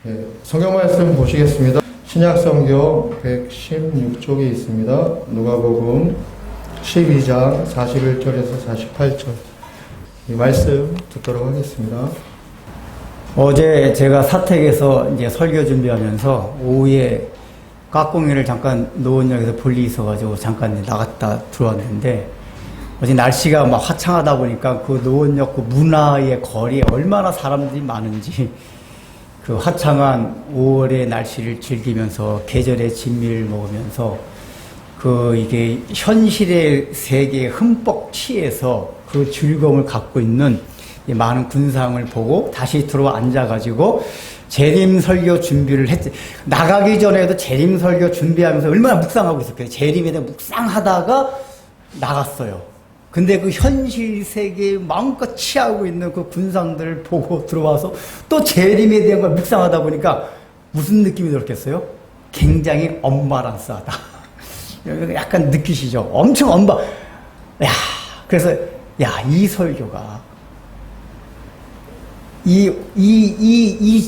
네, 성경 말씀 보시겠습니다. 신약성경 116쪽에 있습니다. 누가복음 12장 41절에서 48절. 이 말씀 듣도록 하겠습니다. 어제 제가 사택에서 이제 설교 준비하면서 오후에 깍공이를 잠깐 노원역에서 볼 일이 있어가지고 잠깐 나갔다 들어왔는데, 어제 날씨가 막 화창하다 보니까 그 노원역 그 문화의 거리에 얼마나 사람들이 많은지, 그 화창한 5월의 날씨를 즐기면서 계절의 진미를 먹으면서 이게 현실의 세계에 흠뻑 취해서 그 즐거움을 갖고 있는 많은 군상을 보고 다시 들어와 앉아가지고 재림 설교 준비를 했지. 나가기 전에도 재림 설교 준비하면서 얼마나 묵상하고 있었어요. 재림에 대한 묵상하다가 나갔어요. 근데 그 현실 세계에 마음껏 취하고 있는 그 군상들을 보고 들어와서 또 재림에 대한 걸 묵상하다 보니까 무슨 느낌이 들었겠어요? 굉장히 엄마랑싸하다. 약간 느끼시죠? 엄청 엄마. 야, 그래서 이 설교가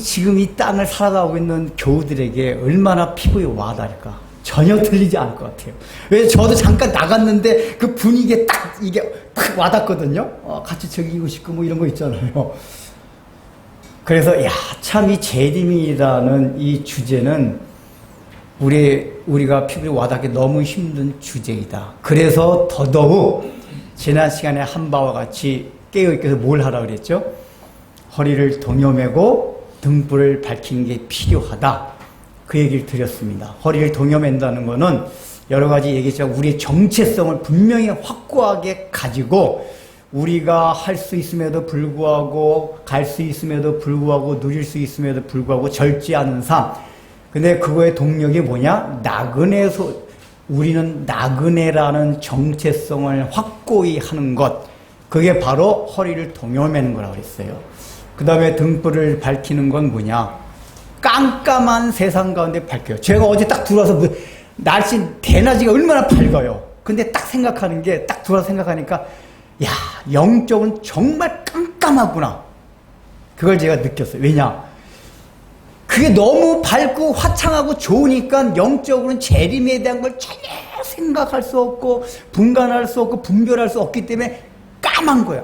지금 이 땅을 살아가고 있는 교우들에게 얼마나 피부에 와닿을까? 전혀 들리지 않을 것 같아요. 왜? 저도 잠깐 나갔는데 그 분위기에 이게 딱 와닿거든요. 같이 즐기고 싶고 뭐 이런 거 있잖아요. 그래서 참 이 재림이라는 이 주제는 우리가 피부에 와닿기 너무 힘든 주제이다. 그래서 더더욱 지난 시간에 한 바와 같이 깨어있게서 뭘 하라 그랬죠? 허리를 동여매고 등불을 밝히는 게 필요하다. 그 얘기를 드렸습니다. 허리를 동여맨다는 거는 여러 가지 얘기했지만 우리의 정체성을 분명히 확고하게 가지고 우리가 할 수 있음에도 불구하고 갈 수 있음에도 불구하고 누릴 수 있음에도 불구하고 절제하는 삶. 근데 그거의 동력이 뭐냐? 우리는 나그네라는 정체성을 확고히 하는 것. 그게 바로 허리를 동여매는 거라고 그랬어요. 그 다음에 등불을 밝히는 건 뭐냐? 깜깜한 세상 가운데 밝혀요. 제가 어제 딱 들어와서 날씨 대낮이가 얼마나 밝아요. 근데 딱 생각하는 게, 딱 들어와서 생각하니까 영적은 정말 깜깜하구나. 그걸 제가 느꼈어요. 왜냐? 그게 너무 밝고 화창하고 좋으니까 영적으로는 재림에 대한 걸 전혀 생각할 수 없고 분간할 수 없고 분별할 수 없기 때문에 까만 거야.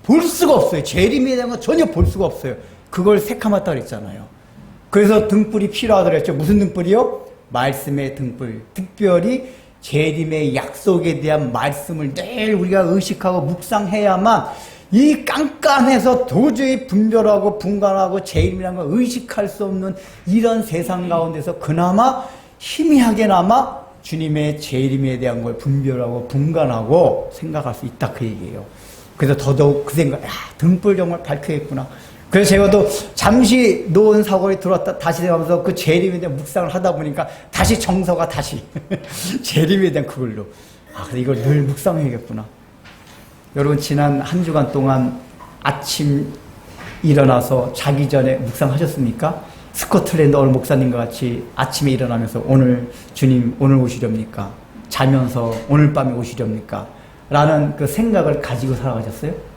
볼 수가 없어요. 재림에 대한 건 전혀 볼 수가 없어요. 그걸 새카맣다 그랬잖아요. 그래서 등불이 필요하다고 했죠. 무슨 등불이요? 말씀의 등불. 특별히 재림의 약속에 대한 말씀을 늘 우리가 의식하고 묵상해야만 이 깜깜해서 도저히 분별하고 분간하고 재림이라는 걸 의식할 수 없는 이런 세상 가운데서 그나마 희미하게나마 주님의 재림에 대한 걸 분별하고 분간하고 생각할 수 있다, 그 얘기예요. 그래서 더더욱 그 생각, 등불 정말 밝혀야겠구나. 그래서 제가 또 잠시 노원 사거리에 들어왔다 다시 생각하면서 그 재림에 대한 묵상을 하다 보니까 다시 정서가 다시 재림에 대한 그걸로 그래서 이걸 늘 묵상해야겠구나. 여러분 지난 한 주간 동안 아침 일어나서 자기 전에 묵상하셨습니까? 스코틀랜드 어느 목사님과 같이 아침에 일어나면서 오늘 주님 오늘 오시렵니까? 자면서 오늘 밤에 오시렵니까? 라는 그 생각을 가지고 살아가셨어요?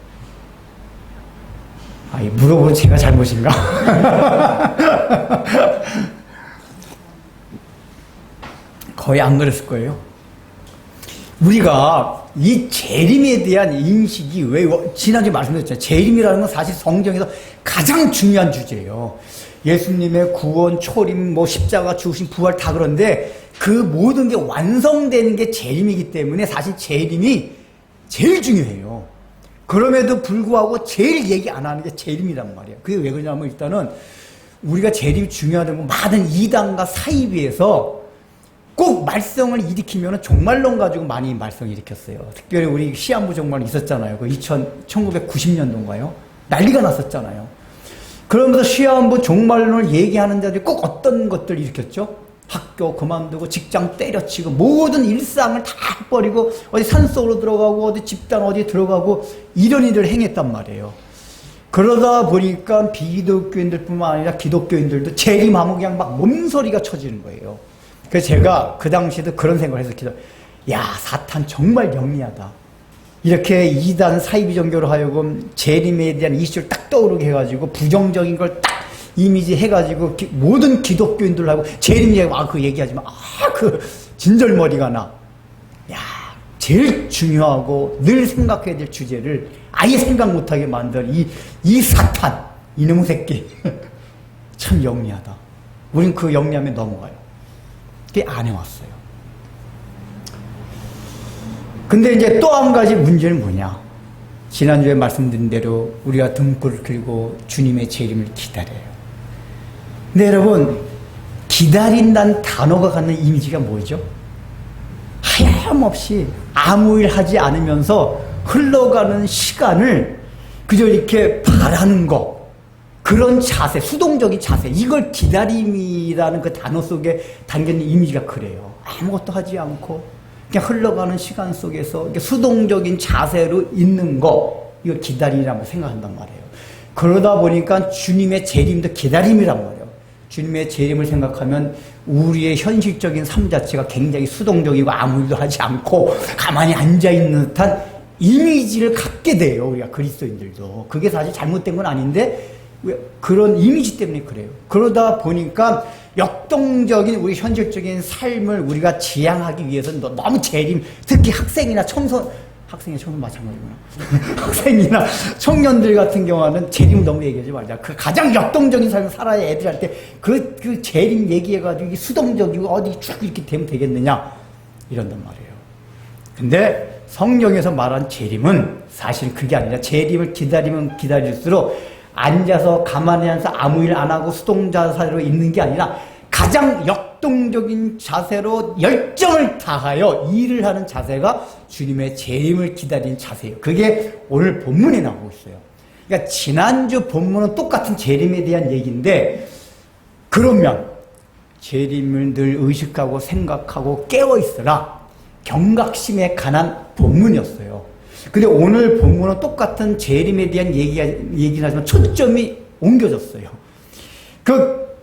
물어보면 제가 잘못인가? 거의 안 그랬을 거예요. 우리가 이 재림에 대한 인식이 왜, 지난주에 말씀드렸잖아요. 재림이라는 건 사실 성경에서 가장 중요한 주제예요. 예수님의 구원, 초림, 십자가, 죽으심, 부활 다 그런데 그 모든 게 완성되는 게 재림이기 때문에 사실 재림이 제일 중요해요. 그럼에도 불구하고 제일 얘기 안 하는 게 재림이란 말이에요. 그게 왜 그러냐면 일단은 우리가 재림이 중요하다는 건 많은 이단과 사이비에서 꼭 말썽을 일으키면 종말론 가지고 많이 말썽을 일으켰어요. 특별히 우리 시한부 종말 있었잖아요. 그 1990년도인가요? 난리가 났었잖아요. 그러면서 시한부 종말론을 얘기하는 자들이 꼭 어떤 것들을 일으켰죠? 학교 그만두고 직장 때려치고 모든 일상을 다 버리고 어디 산속으로 들어가고 어디 집단 어디 들어가고 이런 일을 행했단 말이에요. 그러다 보니까 비기독교인들뿐만 아니라 기독교인들도 재림하면 그냥 막 몸소리가 쳐지는 거예요. 그래서 제가 그 당시에도 그런 생각을 해서 사탄 정말 영리하다. 이렇게 이단 사이비 종교로 하여금 재림에 대한 이슈를 딱 떠오르게 해가지고 부정적인 걸 딱 이미지 해가지고 모든 기독교인들하고 재림 얘기 그 얘기하지 마. 그 진절머리가 나. 야, 제일 중요하고 늘 생각해야 될 주제를 아예 생각 못하게 만든 이 사탄, 이놈의 새끼. 참 영리하다. 우린 그 영리함에 넘어가요. 그게 안 해왔어요. 근데 이제 또 한 가지 문제는 뭐냐. 지난주에 말씀드린 대로 우리가 등불을 켜고 주님의 재림을 기다려요. 근데 여러분, 기다린다는 단어가 갖는 이미지가 뭐죠? 하염없이 아무 일 하지 않으면서 흘러가는 시간을 그저 이렇게 바라는 거, 그런 자세, 수동적인 자세, 이걸 기다림이라는 그 단어 속에 담겨있는 이미지가 그래요. 아무것도 하지 않고 그냥 흘러가는 시간 속에서 이렇게 수동적인 자세로 있는 거, 이걸 기다림이라고 생각한단 말이에요. 그러다 보니까 주님의 재림도 기다림이란 말이에요. 주님의 재림을 생각하면 우리의 현실적인 삶 자체가 굉장히 수동적이고 아무 일도 하지 않고 가만히 앉아있는 듯한 이미지를 갖게 돼요. 우리가 그리스도인들도. 그게 사실 잘못된 건 아닌데 그런 이미지 때문에 그래요. 그러다 보니까 역동적인 우리 현실적인 삶을 우리가 지향하기 위해서는 너무 재림, 특히 학생이나 마찬가지구나. 학생이나 청년들 같은 경우는 재림 너무 얘기하지 말자. 그 가장 역동적인 삶을 살아야 애들한테 그 재림 얘기해가지고 이게 수동적이고 어디 쭉 이렇게 되면 되겠느냐. 이런단 말이에요. 근데 성경에서 말한 재림은 사실 그게 아니라 재림을 기다리면 기다릴수록 앉아서 가만히 앉아서 아무 일 안 하고 수동자세로 있는 게 아니라 가장 역동적인 자세로 열정을 다하여 일을 하는 자세가 주님의 재림을 기다리는 자세예요. 그게 오늘 본문에 나오고 있어요. 그러니까 지난주 본문은 똑같은 재림에 대한 얘기인데, 그러면 재림을 늘 의식하고 생각하고 깨어있으라, 경각심에 관한 본문이었어요. 근데 오늘 본문은 똑같은 재림에 대한 얘기긴 하지만 초점이 옮겨졌어요.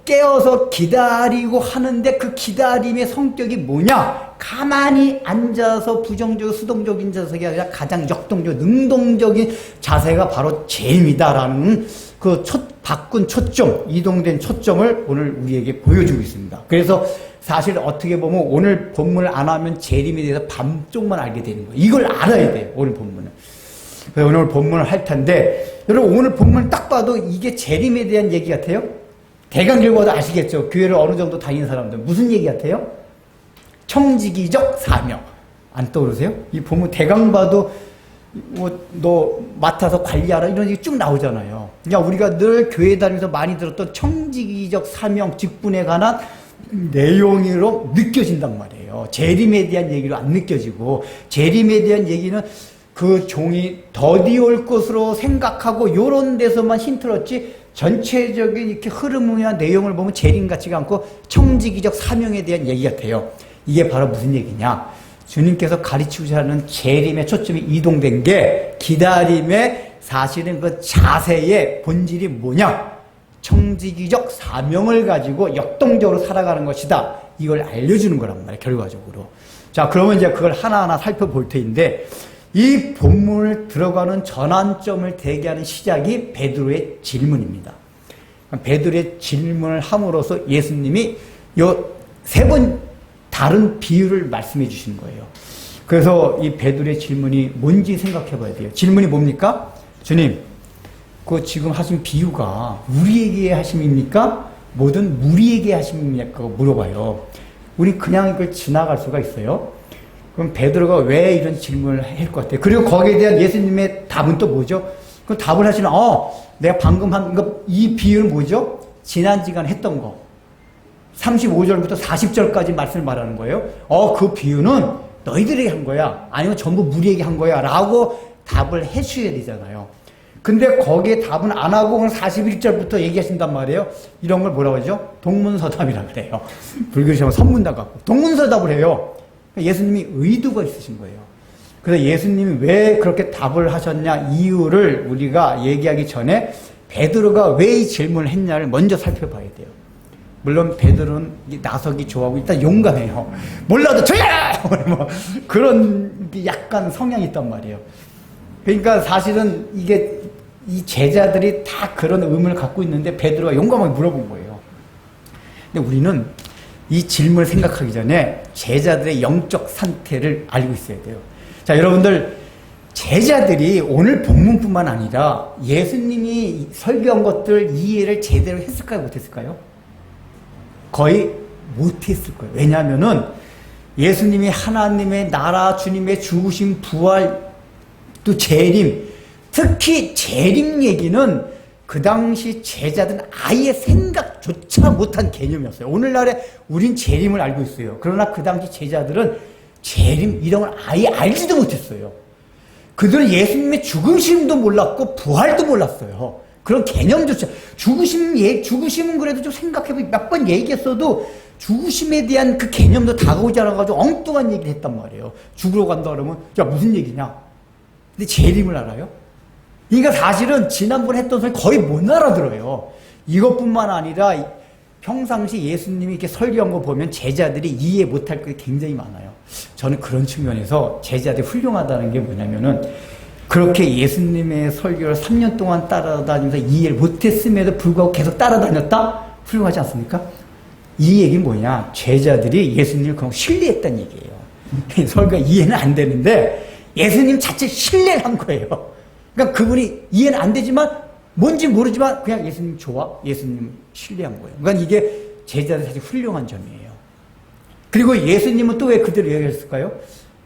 깨어서 기다리고 하는데 그 기다림의 성격이 뭐냐? 가만히 앉아서 부정적이고 수동적인 자세가 아니라 가장 역동적, 능동적인 자세가 바로 재림이다라는 그 바꾼 초점, 이동된 초점을 오늘 우리에게 보여주고 있습니다. 그래서 사실 어떻게 보면 오늘 본문을 안 하면 재림에 대해서 반쪽만 알게 되는 거예요. 이걸 알아야 돼요, 오늘 본문은. 그래서 오늘 본문을 할 텐데, 여러분 오늘 본문을 딱 봐도 이게 재림에 대한 얘기 같아요? 대강 읽어도 아시겠죠? 교회를 어느 정도 다니는 사람들. 무슨 얘기 같아요? 청지기적 사명. 안 떠오르세요? 이 본문 대강 봐도 너 맡아서 관리하라 이런 얘기 쭉 나오잖아요. 그러니까 우리가 늘 교회 다니면서 많이 들었던 청지기적 사명, 직분에 관한 내용으로 느껴진단 말이에요. 재림에 대한 얘기로 안 느껴지고, 재림에 대한 얘기는 그 종이 더디올 것으로 생각하고 요런 데서만 힌트를 얻지, 전체적인 이렇게 흐름이나 내용을 보면 재림 같지가 않고 청지기적 사명에 대한 얘기 같아요. 이게 바로 무슨 얘기냐? 주님께서 가르치고자 재림의 초점이 이동된 게 기다림의 사실은 그 자세의 본질이 뭐냐? 청지기적 사명을 가지고 역동적으로 살아가는 것이다. 이걸 알려주는 거란 말이에요, 결과적으로. 자, 그러면 이제 그걸 하나하나 살펴볼 텐데, 이 본문을 들어가는 전환점을 대기하는 시작이 베드로의 질문입니다. 베드로의 질문을 함으로써 예수님이 요 세 번 다른 비유를 말씀해 주시는 거예요. 그래서 이 베드로의 질문이 뭔지 생각해 봐야 돼요. 질문이 뭡니까? 주님, 그 지금 하신 비유가 우리에게 하심입니까? 뭐든 무리에게 하심입니까? 물어봐요. 우리 그냥 이걸 지나갈 수가 있어요. 그럼 베드로가 왜 이런 질문을 할 것 같아요? 그리고 거기에 대한 예수님의 답은 또 뭐죠? 그 답을 하시는, 내가 방금 이 비유는 뭐죠? 지난 시간에 했던 거. 35절부터 40절까지 말씀을 말하는 거예요. 그 비유는 너희들에게 한 거야. 아니면 전부 무리에게 한 거야. 라고 답을 해주셔야 되잖아요. 근데 거기에 답은 안 하고 오늘 41절부터 얘기하신단 말이에요. 이런 걸 뭐라고 하죠? 동문서답이라고 그래요. 불교시하면 선문답 같고. 동문서답을 해요. 예수님이 의도가 있으신 거예요. 그래서 예수님이 왜 그렇게 답을 하셨냐 이유를 우리가 얘기하기 전에 베드로가 왜 이 질문을 했냐를 먼저 살펴봐야 돼요. 물론 베드로는 나서기 좋아하고 일단 용감해요. 몰라도 조용해! 뭐 그런 약간 성향이 있단 말이에요. 그러니까 사실은 이게 이 제자들이 다 그런 의문을 갖고 있는데 베드로가 용감하게 물어본 거예요. 근데 우리는 이 질문을 생각하기 전에 제자들의 영적 상태를 알고 있어야 돼요. 자, 여러분들, 제자들이 오늘 본문뿐만 아니라 예수님이 설교한 것들 이해를 제대로 했을까요? 못했을까요? 거의 못했을 거예요. 왜냐하면은 예수님이 하나님의 나라, 주님의 죽으심, 부활, 또 재림, 특히 재림 얘기는 그 당시 제자들은 아예 생각조차 못한 개념이었어요. 오늘날에 우린 재림을 알고 있어요. 그러나 그 당시 제자들은 재림 이런 걸 아예 알지도 못했어요. 그들은 예수님의 죽으심도 몰랐고 부활도 몰랐어요. 그런 개념조차. 죽으심은 그래도 좀 생각해보면 몇 번 얘기했어도 죽으심에 대한 그 개념도 다가오지 않아가지고 엉뚱한 얘기를 했단 말이에요. 죽으러 간다 그러면 야 무슨 얘기냐. 근데 재림을 알아요? 그러니까 사실은 지난번에 했던 소리 거의 못 알아들어요. 이것뿐만 아니라 평상시 예수님이 이렇게 설교한 거 보면 제자들이 이해 못할 게 굉장히 많아요. 저는 그런 측면에서 제자들이 훌륭하다는 게 뭐냐면은 그렇게 예수님의 설교를 3년 동안 따라다니면서 이해를 못했음에도 불구하고 계속 따라다녔다? 훌륭하지 않습니까? 이 얘기는 뭐냐? 제자들이 예수님을 그냥 신뢰했다는 얘기예요. 설교가 이해는 안 되는데 예수님 자체 신뢰를 한 거예요. 그러니까 그분이 이해는 안 되지만 뭔지 모르지만 그냥 예수님 좋아? 예수님 신뢰한 거예요. 그러니까 이게 제자들 사실 훌륭한 점이에요. 그리고 예수님은 또 왜 그대로 얘기했을까요?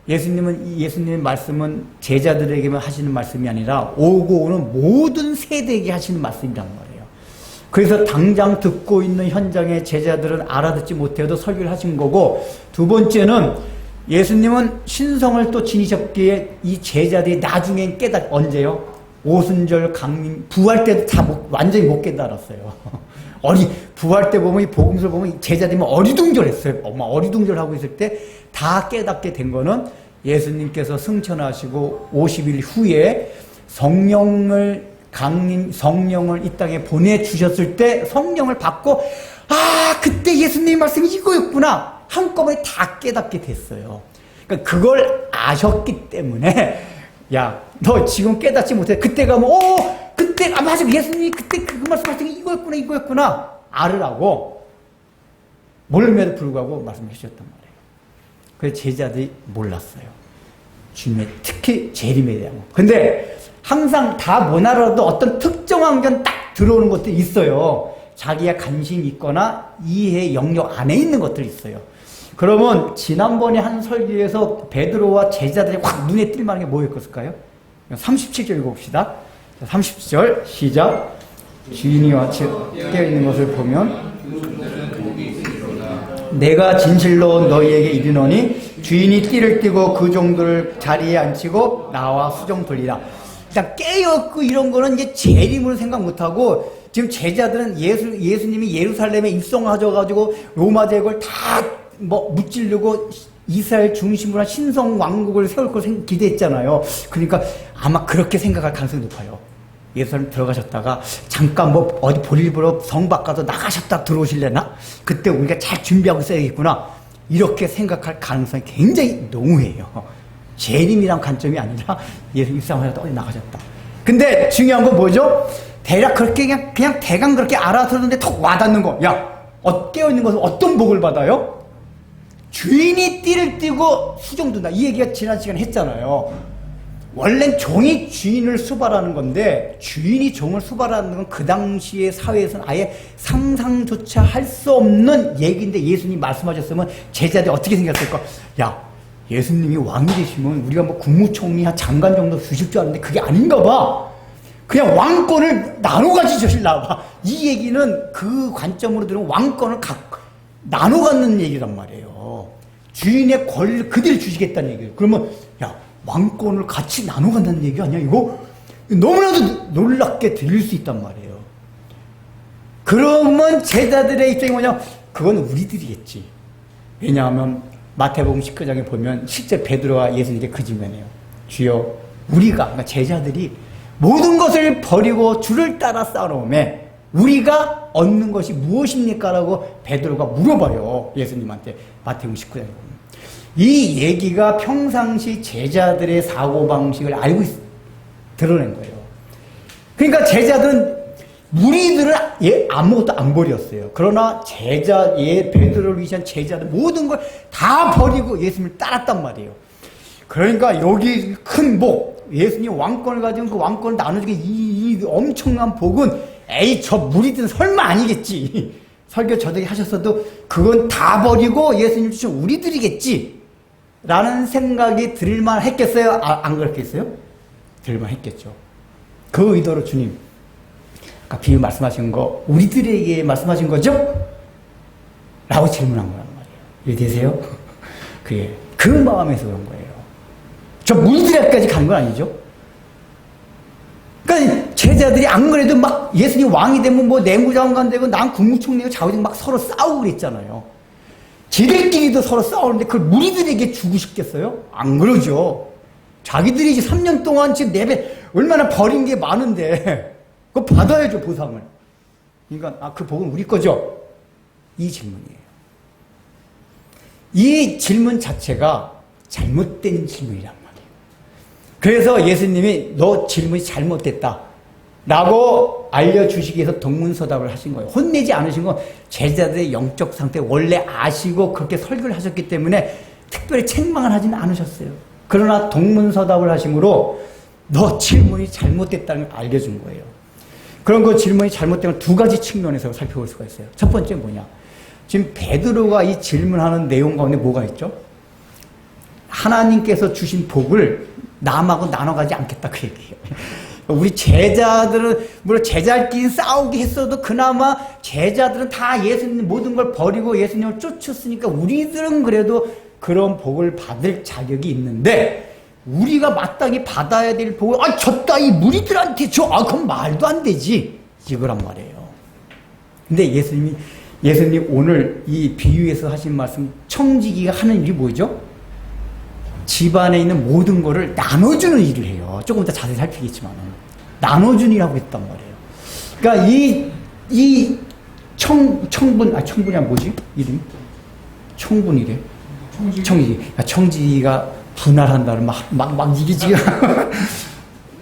예수님의 말씀은 제자들에게만 하시는 말씀이 아니라 오고 오는 모든 세대에게 하시는 말씀이란 말이에요. 그래서 당장 듣고 있는 현장의 제자들은 알아듣지 못해도 설교를 하신 거고, 두 번째는 예수님은 신성을 또 지니셨기에 이 제자들이 나중엔 언제요? 오순절 강림 부활 때도 다 완전히 못 깨달았어요. 부활 때 보면 이 복음서를 보면 제자들이 어리둥절했어요. 어리둥절하고 있을 때 다 깨닫게 된 거는 예수님께서 승천하시고 50일 후에 성령을 이 땅에 보내주셨을 때 성령을 받고 그때 예수님의 말씀이 이거였구나 한꺼번에 다 깨닫게 됐어요. 그러니까 그걸 아셨기 때문에 야, 너 지금 깨닫지 못해. 그때 가면 그때 맞아 예수님이 그때 그 말씀하신 게 이거였구나 알으라고 모름에도 불구하고 말씀해 주셨단 말이에요. 그래서 제자들이 몰랐어요. 주님의 특히 재림에 대한 거. 근데 항상 다 못 알아도 어떤 특정한 건 딱 들어오는 것들이 있어요. 자기가 관심이 있거나 이해 영역 안에 있는 것들이 있어요. 그러면 지난번에 한 설교에서 베드로와 제자들이 확 눈에 띌 만한 게 뭐였을까요? 37절 읽어봅시다. 30절 시작. 주인이 같이 깨어있는 것을 보면 내가 진실로 너희에게 이르노니 주인이 띠를 띠고 그 종들을 자리에 앉히고 나와 수종 돌리라. 일단 깨어있고 이런 거는 이제 재림을 생각 못하고 지금 제자들은 예수님이 예루살렘에 입성하셔가지고 로마 제국을 다 무찌르고 이스라엘 중심으로 한 신성 왕국을 세울 걸 기대했잖아요. 그러니까 아마 그렇게 생각할 가능성이 높아요. 예수님 들어가셨다가 잠깐 어디 볼일 보러 성 바꿔서 나가셨다 들어오실래나? 그때 우리가 잘 준비하고 있어야겠구나. 이렇게 생각할 가능성이 굉장히 농후해요. 재림이란 관점이 아니라 예수 입성하셨다 어디 나가셨다. 근데 중요한 건 뭐죠? 대략 그렇게 그냥 대강 그렇게 알아들었는데 턱 와닿는 거. 야, 깨어있는 것은 어떤 복을 받아요? 주인이 띠를 띠고 수종둔다. 이 얘기가 지난 시간에 했잖아요. 원래는 종이 주인을 수발하는 건데 주인이 종을 수발하는 건 그 당시의 사회에서는 아예 상상조차 할 수 없는 얘기인데 예수님이 말씀하셨으면 제자들이 어떻게 생겼을까? 야, 예수님이 왕이 되시면 우리가 국무총리 한 장관 정도 주실 줄 알았는데 그게 아닌가 봐. 그냥 왕권을 나눠 가지셨나 봐. 이 얘기는 그 관점으로 들으면 왕권을 나눠 갖는 얘기란 말이에요. 주인의 권리를 그대로 주시겠다는 얘기예요. 그러면 야, 왕권을 같이 나눠 간다는 얘기 아니야 이거? 너무나도 놀랍게 들릴 수 있단 말이에요. 그러면 제자들의 입장이 뭐냐? 그건 우리들이겠지. 왜냐하면 마태복음 19장에 보면 실제 베드로와 예수님이 그 질문이에요. 주여, 그러니까 제자들이 모든 것을 버리고 주를 따라 싸우매 우리가 얻는 것이 무엇입니까? 라고 베드로가 물어봐요. 예수님한테 마태복음 19장에 보면. 이 얘기가 평상시 제자들의 사고방식을 드러낸 거예요. 그러니까 제자들은 무리들은 아무것도 안 버렸어요. 그러나 베드로를 위한 제자들 모든 걸 다 버리고 예수님을 따랐단 말이에요. 그러니까 여기 큰 복, 예수님 왕권을 가지고 그 왕권을 나눠주게 이 엄청난 복은 저 무리들은 설마 아니겠지. 설교 저녁에 하셨어도 그건 다 버리고 예수님 주신 우리들이겠지. 라는 생각이 들만 했겠어요? 안 그렇겠어요? 들만 했겠죠. 그 의도로 주님, 아까 비유 말씀하신 거, 우리들에게 말씀하신 거죠? 라고 질문한 거란 말이에요. 이해되세요? 그게, 그 마음에서 그런 거예요. 저 무리들에게까지 간 건 아니죠? 그러니까 제자들이 안 그래도 막 예수님 왕이 되면 뭐 내무장관 되고 난 국무총리고 자기들 막 서로 싸우고 그랬잖아요. 지들끼리도 서로 싸우는데 그걸 무리들에게 주고 싶겠어요? 안 그러죠. 자기들이 이제 3년 동안 지금 얼마나 버린 게 많은데 그거 받아야죠, 보상을. 그러니까 그 복은 우리 거죠? 이 질문이에요. 이 질문 자체가 잘못된 질문이란 말이에요. 그래서 예수님이 너 질문이 잘못됐다 라고 알려주시기 위해서 동문서답을 하신 거예요. 혼내지 않으신 건 제자들의 영적 상태 원래 아시고 그렇게 설교를 하셨기 때문에 특별히 책망을 하지는 않으셨어요. 그러나 동문서답을 하심으로 너 질문이 잘못됐다는 걸 알려준 거예요. 그런 그 질문이 잘못된 걸 두 가지 측면에서 살펴볼 수가 있어요. 첫 번째 뭐냐, 지금 베드로가 이 질문하는 내용 가운데 뭐가 있죠? 하나님께서 주신 복을 남하고 나눠가지 않겠다, 그 얘기예요. 우리 제자들은 물론 제자끼리 싸우게 했어도 그나마 제자들은 다 예수님 모든 걸 버리고 예수님을 쫓았으니까 우리들은 그래도 그런 복을 받을 자격이 있는데, 우리가 마땅히 받아야 될 복을 줬다 이 무리들한테 줘, 그건 말도 안 되지, 이거란 말이에요. 근데 예수님이 오늘 이 비유에서 하신 말씀, 청지기가 하는 일이 뭐죠? 집안에 있는 모든 거를 나눠주는 일을 해요. 조금 이따 자세히 살피겠지만 나눠주는 일이라고 했단 말이에요. 그러니까 청분이 뭐지? 이름이? 청분이래. 청지기가 분할한다는 막 이게 지금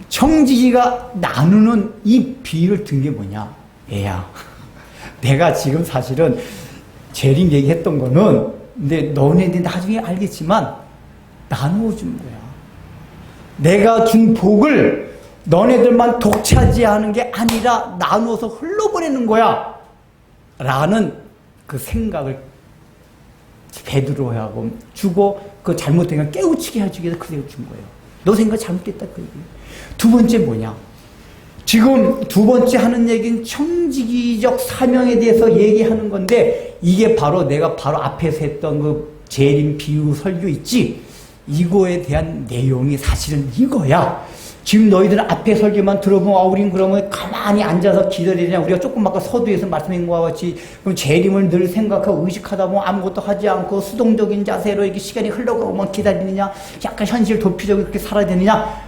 청지기가 나누는 이 비유를 든 게 뭐냐? 애야, 내가 지금 사실은 재림 얘기했던 거는 근데 너네들 나중에 알겠지만 나누어 준 거야. 내가 준 복을 너네들만 독차지하는 게 아니라 나누어서 흘러보내는 거야 라는 그 생각을 베드로하고 주고, 그 잘못된 걸 깨우치게 해주기 위해서 그대로 준 거예요. 너 생각 잘못됐다, 그 얘기예요. 두 번째 뭐냐, 지금 두 번째 하는 얘기는 청지기적 사명에 대해서 얘기하는 건데, 이게 바로 내가 바로 앞에서 했던 그 재림 비유 설교 있지, 이거에 대한 내용이 사실은 이거야. 지금 너희들은 앞에 설교만 들어보면 우린 그러면 가만히 앉아서 기다리냐, 우리가 조금 아까 서두에서 말씀한 것과 같이 그럼 재림을 늘 생각하고 의식하다 보면 아무것도 하지 않고 수동적인 자세로 이렇게 시간이 흘러가고만 기다리느냐, 약간 현실 도피적으로 그렇게 살아야 되느냐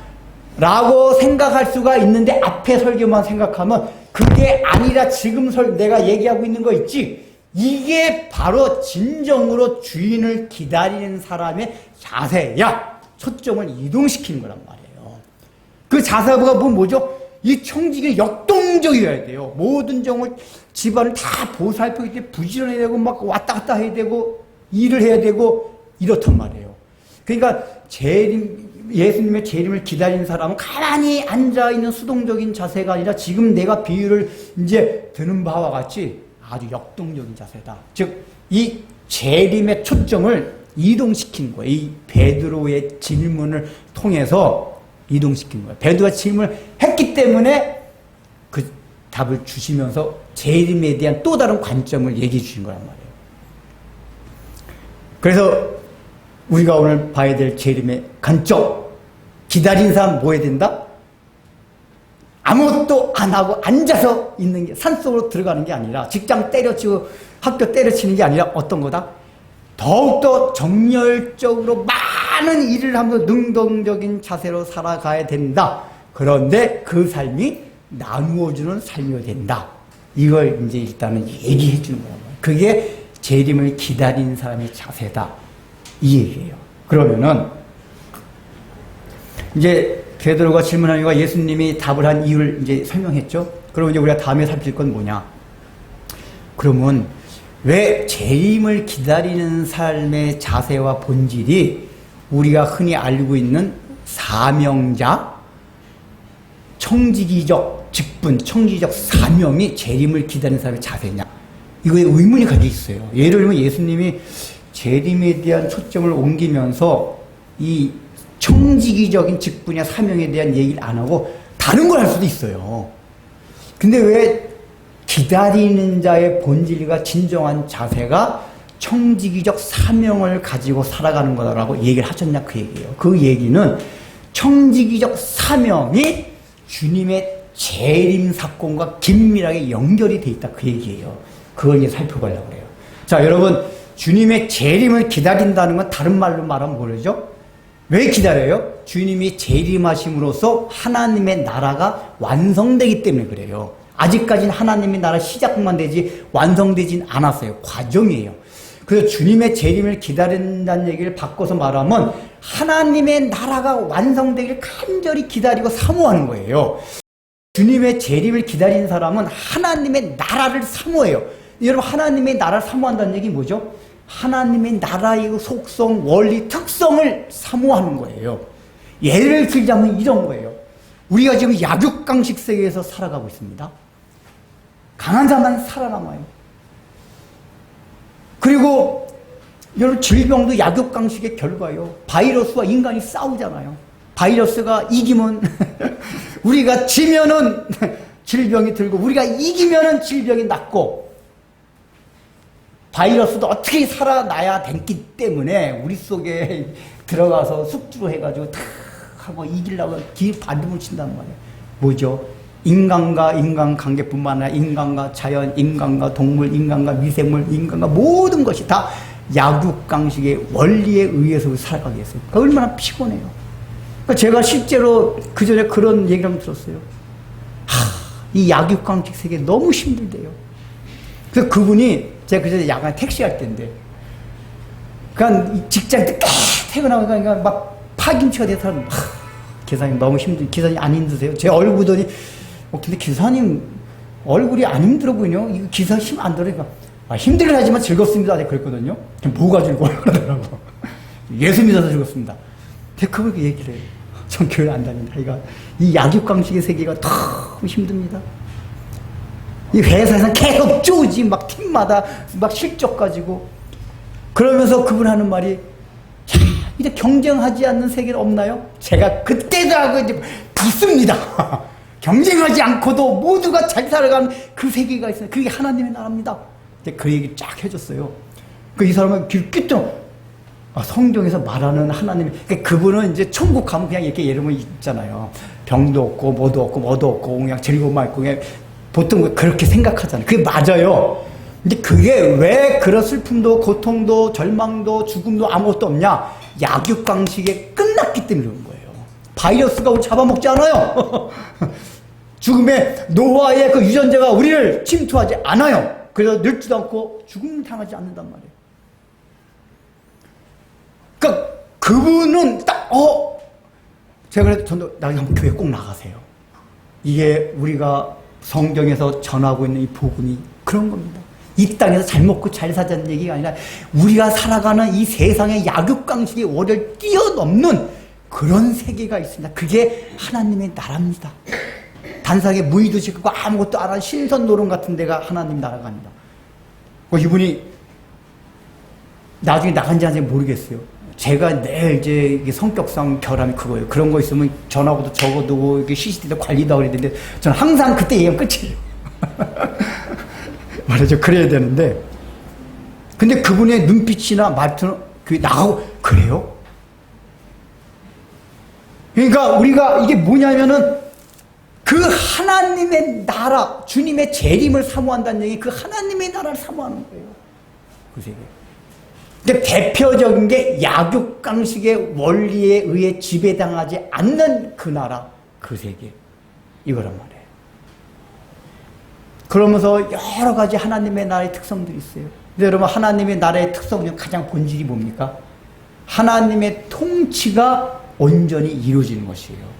라고 생각할 수가 있는데, 앞에 설교만 생각하면 그게 아니라 지금 내가 얘기하고 있는 거 있지, 이게 바로 진정으로 주인을 기다리는 사람의 자세야. 초점을 이동시키는 거란 말이에요. 그 자세가 뭐죠? 이 청지기는 역동적이어야 돼요. 모든 정을 집안을 다 보살펴야 돼, 부지런해야 되고 막 왔다 갔다 해야 되고 일을 해야 되고 이렇단 말이에요. 그러니까 예수님의 재림을 기다리는 사람은 가만히 앉아있는 수동적인 자세가 아니라 지금 내가 비유를 이제 드는 바와 같이 아주 역동적인 자세다. 즉, 이 재림의 초점을 이동시킨 거예요. 이 베드로의 질문을 통해서 이동시킨 거예요. 베드로가 질문을 했기 때문에 그 답을 주시면서 재림에 대한 또 다른 관점을 얘기해 주신 거란 말이에요. 그래서 우리가 오늘 봐야 될 재림의 관점, 기다린 사람 뭐 해야 된다? 아무것도 안 하고 앉아서 있는 게, 산속으로 들어가는 게 아니라, 직장 때려치고 학교 때려치는 게 아니라 어떤 거다? 더욱더 정열적으로 많은 일을 하면서 능동적인 자세로 살아가야 된다. 그런데 그 삶이 나누어주는 삶이어야 된다. 이걸 이제 일단은 얘기해 주는 거예요. 그게 재림을 기다리는 사람의 자세다, 이 얘기예요. 그러면은 이제 베드로가 질문하니까 예수님이 답을 한 이유를 이제 설명했죠. 그럼 이제 우리가 다음에 살필 건 뭐냐? 그러면 왜 재림을 기다리는 삶의 자세와 본질이 우리가 흔히 알고 있는 사명자, 청지기적 직분, 청지기적 사명이 재림을 기다리는 삶의 자세냐? 이거에 의문이 가지고 있어요. 예를 들면 예수님이 재림에 대한 초점을 옮기면서 이 청지기적인 직분이나 사명에 대한 얘기를 안 하고 다른 걸 할 수도 있어요. 근데 왜 기다리는 자의 본질과 진정한 자세가 청지기적 사명을 가지고 살아가는 거다라고 얘기를 하셨냐 그 얘기예요. 그 얘기는 청지기적 사명이 주님의 재림 사건과 긴밀하게 연결이 돼 있다 그 얘기예요. 그걸 이제 살펴보려고 그래요. 자, 여러분, 주님의 재림을 기다린다는 건 다른 말로 말하면 뭐죠? 왜 기다려요? 주님이 재림하심으로써 하나님의 나라가 완성되기 때문에 그래요. 아직까지는 하나님의 나라 시작만 되지 완성되진 않았어요. 과정이에요. 그래서 주님의 재림을 기다린다는 얘기를 바꿔서 말하면 하나님의 나라가 완성되길 간절히 기다리고 사모하는 거예요. 주님의 재림을 기다리는 사람은 하나님의 나라를 사모해요. 여러분, 하나님의 나라를 사모한다는 얘기 뭐죠? 하나님의 나라의 속성, 원리, 특성을 사모하는 거예요. 예를 들자면 이런 거예요. 우리가 지금 약육강식 세계에서 살아가고 있습니다. 강한 자만 살아남아요. 그리고 여러분, 질병도 약육강식의 결과예요. 바이러스와 인간이 싸우잖아요. 바이러스가 이기면 우리가 지면은 질병이 들고 우리가 이기면은 질병이 낫고, 바이러스도 어떻게 살아나야 됐기 때문에 우리 속에 들어가서 숙주로 해가지고 탁 하고 이기려고 반동을 친단 말이에요. 뭐죠? 인간과 인간 관계뿐만 아니라 인간과 자연, 인간과 동물, 인간과 미생물, 인간과 모든 것이 다 약육강식의 원리에 의해서 살아가게 했어요. 얼마나 피곤해요. 그러니까 제가 실제로 그전에 그런 얘기를 한번 들었어요. 이 약육강식 세계 너무 힘들대요. 그래서 그분이, 제가 그전에 야간 택시할 때인데, 그러니까 직장 때 퇴근하고 그러니까 막 파김치가 돼서 기사님 너무 힘들, 기사님 안 힘드세요? 제 얼굴 보더니, 근데 기사님 얼굴이 안 힘들어 보이네요. 이거 기사 힘 안 들으니까, 힘들긴 하지만 즐겁습니다. 내가 그랬거든요. 뭐가 즐거워요? 그러더라고. 예수 믿어서 즐겁습니다. 그걸 그 얘기를 해요. 전 교회 안 다닌다. 이 약육강식의 세계가 너무 힘듭니다. 이 회사에서는 계속 쪼지, 막 팀마다 막 실적 가지고. 그러면서 그분 하는 말이, 자, 이제 경쟁하지 않는 세계는 없나요? 제가 그때도 하고 이제 있습니다. 경쟁하지 않고도 모두가 잘 살아가는 그 세계가 있어요. 그게 하나님의 나라입니다. 그 얘기 쫙 해줬어요. 이 사람은 길게 성경에서 말하는 하나님, 그분은 이제 천국 가면 그냥 이렇게 예를 들면 있잖아요. 병도 없고, 뭐도 없고, 그냥 즐거움만 있고, 그냥 보통 그렇게 생각하잖아요. 그게 맞아요. 근데 그게 왜 그런 슬픔도, 고통도, 절망도, 죽음도 아무것도 없냐? 약육강식에 끝났기 때문에 그런 거예요. 바이러스가 우리 잡아먹지 않아요. 죽음의 노아의 그 유전자가 우리를 침투하지 않아요. 그래서 늙지도 않고 죽음 당하지 않는단 말이에요. 그러니까 그분은 딱 제가 그래도 저도 나중에 한번 교회 꼭 나가세요. 이게 우리가 성경에서 전하고 있는 이 복음이 그런 겁니다. 이 땅에서 잘 먹고 잘 사자는 얘기가 아니라 우리가 살아가는 이 세상의 약육강식의 원리를 뛰어넘는 그런 세계가 있습니다. 그게 하나님의 나라입니다. 단상에 무의도 짓고 아무것도 안 하는 신선노름 같은 데가 하나님 나라가 아니다. 이분이 나중에 나간지 안 나간지 모르겠어요. 제가 늘 이제 성격상 결함이 그거예요. 그런 거 있으면 전화고도 적어두고 이게 CCTV도 관리다 그랬는데 저는 항상 그때 얘기하면 끝이에요. 말이죠. 그래야 되는데. 근데 그분의 눈빛이나 말투는 나가고 그래요? 그러니까 우리가 이게 뭐냐면은 그 하나님의 나라, 주님의 재림을 사모한다는 얘기, 그 하나님의 나라를 사모하는 거예요. 그 세계. 근데 대표적인 게 약육강식의 원리에 의해 지배당하지 않는 그 나라, 그 세계. 이거란 말이에요. 그러면서 여러 가지 하나님의 나라의 특성들이 있어요. 근데 여러분, 하나님의 나라의 특성 중 가장 본질이 뭡니까? 하나님의 통치가 온전히 이루어지는 것이에요.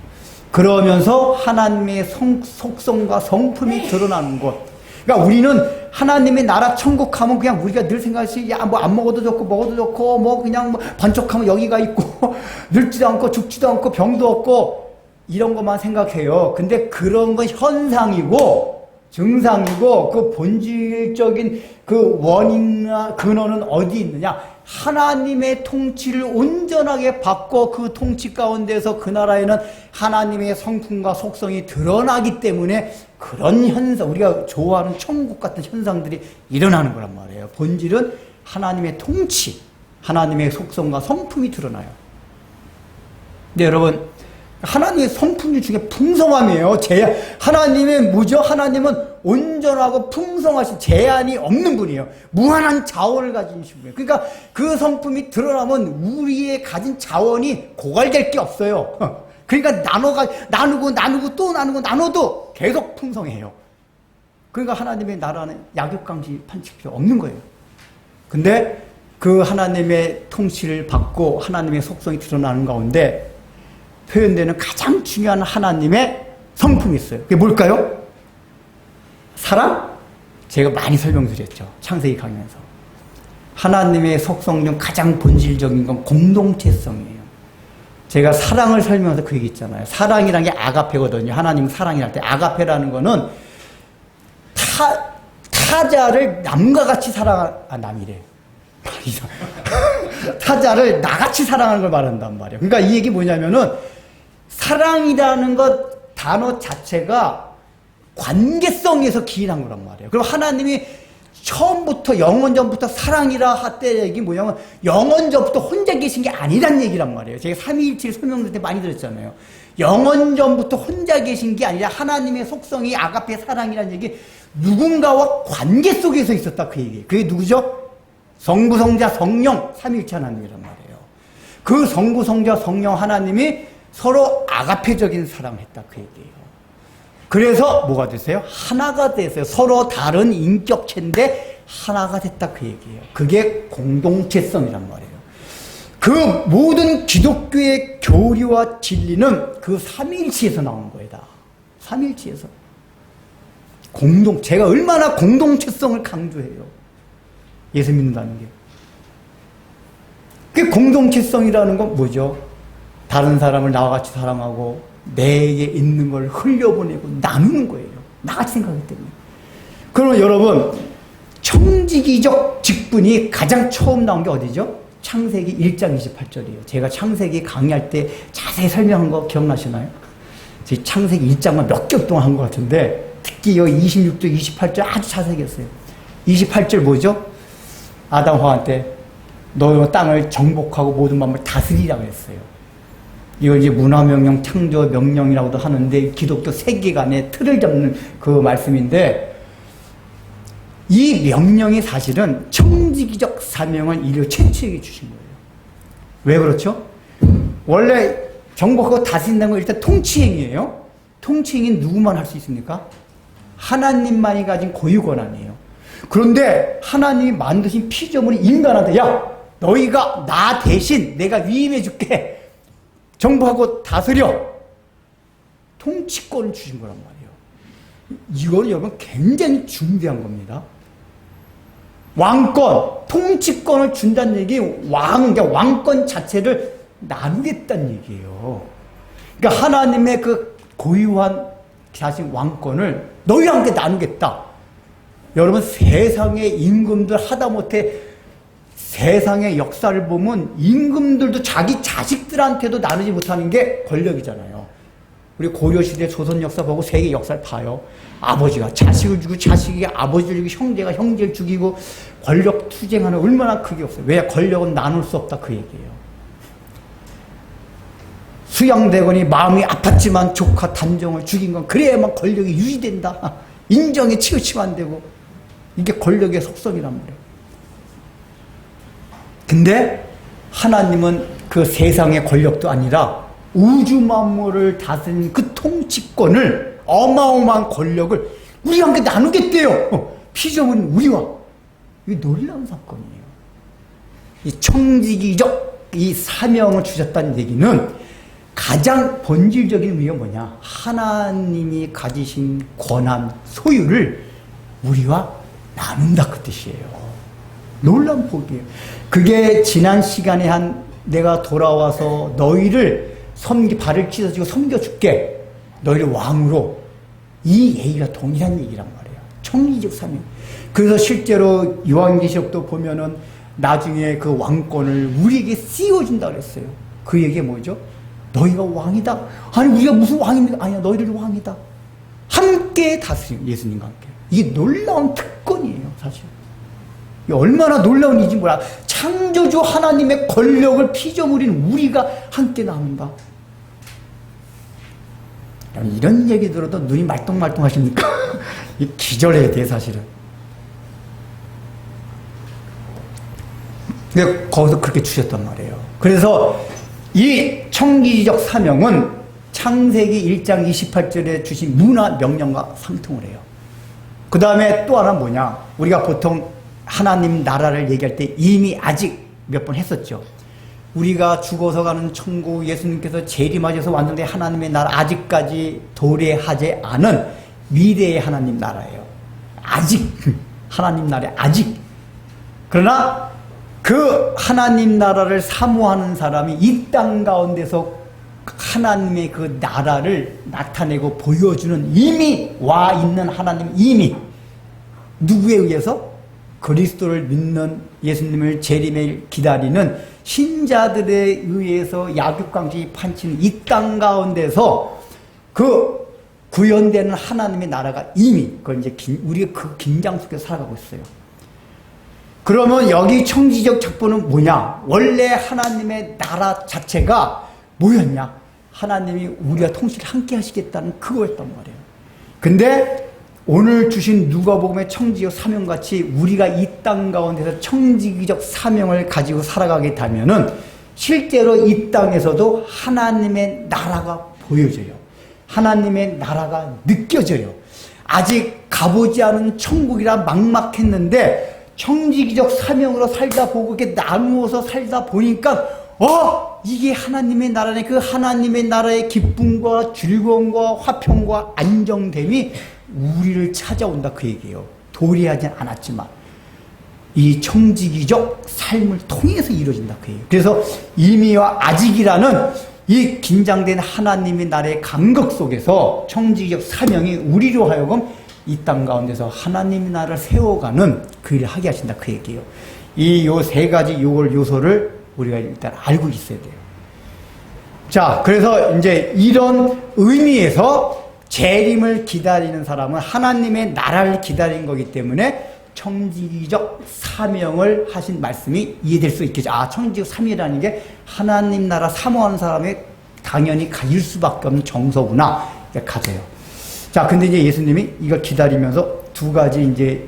그러면서 하나님의 속성과 성품이 드러나는 것. 그러니까 우리는 하나님의 나라 천국 하면 그냥 우리가 늘 생각하시, 야, 뭐 안 먹어도 좋고, 먹어도 좋고, 뭐 그냥 뭐 번쩍하면 여기가 있고, 늙지도 않고, 죽지도 않고, 병도 없고, 이런 것만 생각해요. 근데 그런 건 현상이고, 증상이고, 그 본질적인 그 원인이나 근원은 어디 있느냐? 하나님의 통치를 온전하게 받고 그 통치 가운데서 그 나라에는 하나님의 성품과 속성이 드러나기 때문에 그런 현상, 우리가 좋아하는 천국 같은 현상들이 일어나는 거란 말이에요. 본질은 하나님의 통치, 하나님의 속성과 성품이 드러나요. 근데 여러분, 하나님의 성품 중에 풍성함이에요. 하나님의 뭐죠? 하나님은 온전하고 풍성하신 제한이 없는 분이에요. 무한한 자원을 가지신 분이에요. 그러니까 그 성품이 드러나면 우리의 가진 자원이 고갈될 게 없어요. 그러니까 나누고 또 나눠도 계속 풍성해요. 그러니까 하나님의 나라는 약육강식 판칠 필요 없는 거예요. 근데 그 하나님의 통치를 받고 하나님의 속성이 드러나는 가운데 표현되는 가장 중요한 하나님의 성품이 있어요. 그게 뭘까요? 사랑? 제가 많이 설명드렸죠. 창세기 강의에서. 하나님의 속성 중 가장 본질적인 건 공동체성이에요. 제가 사랑을 설명해서 그 얘기 있잖아요. 사랑이라는 게 아가페거든요. 하나님 사랑이랄 때 아가페라는 거는 타자를 남과 같이 남이래. 타자를 나같이 사랑하는 걸 말한단 말이에요. 그러니까 이 얘기 뭐냐면은 사랑이라는 것 단어 자체가 관계성에서 기인한 거란 말이에요. 그럼 하나님이 처음부터 영원전부터 사랑이라 할 때 얘기 뭐냐면 영원전부터 혼자 계신 게 아니란 얘기란 말이에요. 제가 삼위일체를 설명할 때 많이 들었잖아요. 영원전부터 혼자 계신 게 아니라 하나님의 속성이 아가페 사랑이란 얘기, 누군가와 관계 속에서 있었다 그 얘기. 그게 누구죠? 성부, 성자, 성령, 삼위일체 하나님이란 말이에요. 그 성부, 성자, 성령 하나님이 서로 아가페적인 사랑을 했다 그 얘기예요. 그래서 뭐가 됐어요? 하나가 됐어요. 서로 다른 인격체인데 하나가 됐다 그 얘기예요. 그게 공동체성이란 말이에요. 그 모든 기독교의 교리와 진리는 그 삼위일체에서 나온 거예요. 다. 삼위일체에서. 제가 얼마나 공동체성을 강조해요. 예수 믿는다는 게. 그 공동체성이라는 건 뭐죠? 다른 사람을 나와 같이 사랑하고 내게 있는 걸 흘려보내고 나누는 거예요. 나같이 생각하기 때문에. 그러면 여러분, 청지기적 직분이 가장 처음 나온 게 어디죠? 창세기 1장 28절이에요. 제가 창세기 강의할 때 자세히 설명한 거 기억나시나요? 제 창세기 1장만 몇 개월 동안 한 것 같은데 특히 여기 26절, 28절 아주 자세히 했어요. 28절 뭐죠? 아담 하와한테 너 땅을 정복하고 모든 만물을 다스리라고 했어요. 이걸 이제 문화명령, 창조명령이라고도 하는데 기독교 세계관의 틀을 잡는 그 말씀인데 이 명령이 사실은 청지기적 사명을 인류 최초에게 주신 거예요. 왜 그렇죠? 원래 정복하고 다스린다는 건 일단 통치행위예요. 통치행위는 누구만 할 수 있습니까? 하나님만이 가진 고유 권한이에요. 그런데 하나님이 만드신 피조물이 인간한테 야 너희가 나 대신 내가 위임해 줄게. 정부하고 다스려 통치권을 주신 거란 말이에요. 이건 여러분 굉장히 중대한 겁니다. 왕권, 통치권을 준다는 얘기, 그러니까 왕권 자체를 나누겠다는 얘기예요. 그러니까 하나님의 그 고유한 자신 왕권을 너희와 함께 나누겠다. 여러분 세상의 임금들 하다못해 세상의 역사를 보면 임금들도 자기 자식들한테도 나누지 못하는 게 권력이잖아요. 우리 고려시대 조선 역사 보고 세계 역사를 봐요. 아버지가 자식을 죽이고 자식이 아버지를 죽이고 형제가 형제를 죽이고 권력 투쟁하는 얼마나 크게 없어요. 왜? 권력은 나눌 수 없다 그 얘기예요. 수양대군이 마음이 아팠지만 조카 단종을 죽인 건 그래야만 권력이 유지된다. 인정에 치우치면 안 되고 이게 권력의 속성이란 말이에요. 근데 하나님은 그 세상의 권력도 아니라 우주 만물을 다스리는 그 통치권을 어마어마한 권력을 우리와 함께 나누겠대요. 피조물은 우리와. 이게 놀라운 사건이에요. 이 청지기적 이 사명을 주셨다는 얘기는 가장 본질적인 의미가 뭐냐? 하나님이 가지신 권한, 소유를 우리와 나눈다 그 뜻이에요. 놀라운 복이에요. 그게 지난 시간에 한 내가 돌아와서 너희를 발을 찢어주고 섬겨줄게. 너희를 왕으로. 이 얘기가 동일한 얘기란 말이에요. 청지적 사명. 그래서 실제로 요한계시록도 보면은 나중에 그 왕권을 우리에게 씌워준다 그랬어요. 그 얘기가 뭐죠? 너희가 왕이다. 아니 우리가 무슨 왕입니까? 아니야 너희들 왕이다. 함께 다스리는 예수님과 함께. 이게 놀라운 특권이에요 사실. 이게 얼마나 놀라운 일인지 몰라. 창조주 하나님의 권력을 피조물인 우리가 함께 나눈다. 이런 얘기 들어도 눈이 말똥말똥 하십니까? 기절해야 돼 사실은. 근데 거기서 그렇게 주셨단 말이에요. 그래서 이 청지기적 사명은 창세기 1장 28절에 주신 문화 명령과 상통을 해요. 그 다음에 또 하나 뭐냐. 우리가 보통 하나님 나라를 얘기할 때 이미 아직 몇 번 했었죠. 우리가 죽어서 가는 천국, 예수님께서 재림하셔서 왔는데 하나님의 나라 아직까지 도래하지 않은 미래의 하나님 나라예요. 아직 하나님 나라에 아직. 그러나 그 하나님 나라를 사모하는 사람이 이 땅 가운데서 하나님의 그 나라를 나타내고 보여주는 이미 와 있는 하나님 이미 누구에 의해서? 그리스도를 믿는 예수님을 재림을 기다리는 신자들에 의해서 야육강식이 판치는 이 땅 가운데서 그 구현되는 하나님의 나라가 이미 그걸 이제 우리가 그 긴장 속에서 살아가고 있어요. 그러면 여기 청지적 척보는 뭐냐? 원래 하나님의 나라 자체가 뭐였냐? 하나님이 우리와 통치를 함께 하시겠다는 그거였단 말이에요. 근데 오늘 주신 누가복음의 청지적 사명같이 우리가 이 땅 가운데서 청지기적 사명을 가지고 살아가게 되면은 실제로 이 땅에서도 하나님의 나라가 보여져요. 하나님의 나라가 느껴져요. 아직 가보지 않은 천국이라 막막했는데 청지기적 사명으로 살다 보고 이렇게 나누어서 살다 보니까 이게 하나님의 나라네. 그 하나님의 나라의 기쁨과 즐거움과 화평과 안정됨이 우리를 찾아온다 그 얘기예요. 도래하진 않았지만 이 청지기적 삶을 통해서 이루어진다 그 얘기예요. 그래서 이미와 아직이라는 이 긴장된 하나님의 나라의 간극 속에서 청지기적 사명이 우리로 하여금 이 땅 가운데서 하나님의 나라를 세워가는 그 일을 하게 하신다 그 얘기예요. 이 요 세 가지 요소를 우리가 일단 알고 있어야 돼요. 자, 그래서 이제 이런 의미에서 재림을 기다리는 사람은 하나님의 나라를 기다리는 거기 때문에 청지기적 사명을 하신 말씀이 이해될 수 있겠죠. 청지기적 사명이라는 게 하나님 나라 사모하는 사람이 당연히 가질 수밖에 없는 정서구나. 가져요. 자, 근데 이제 예수님이 이걸 기다리면서 두 가지 이제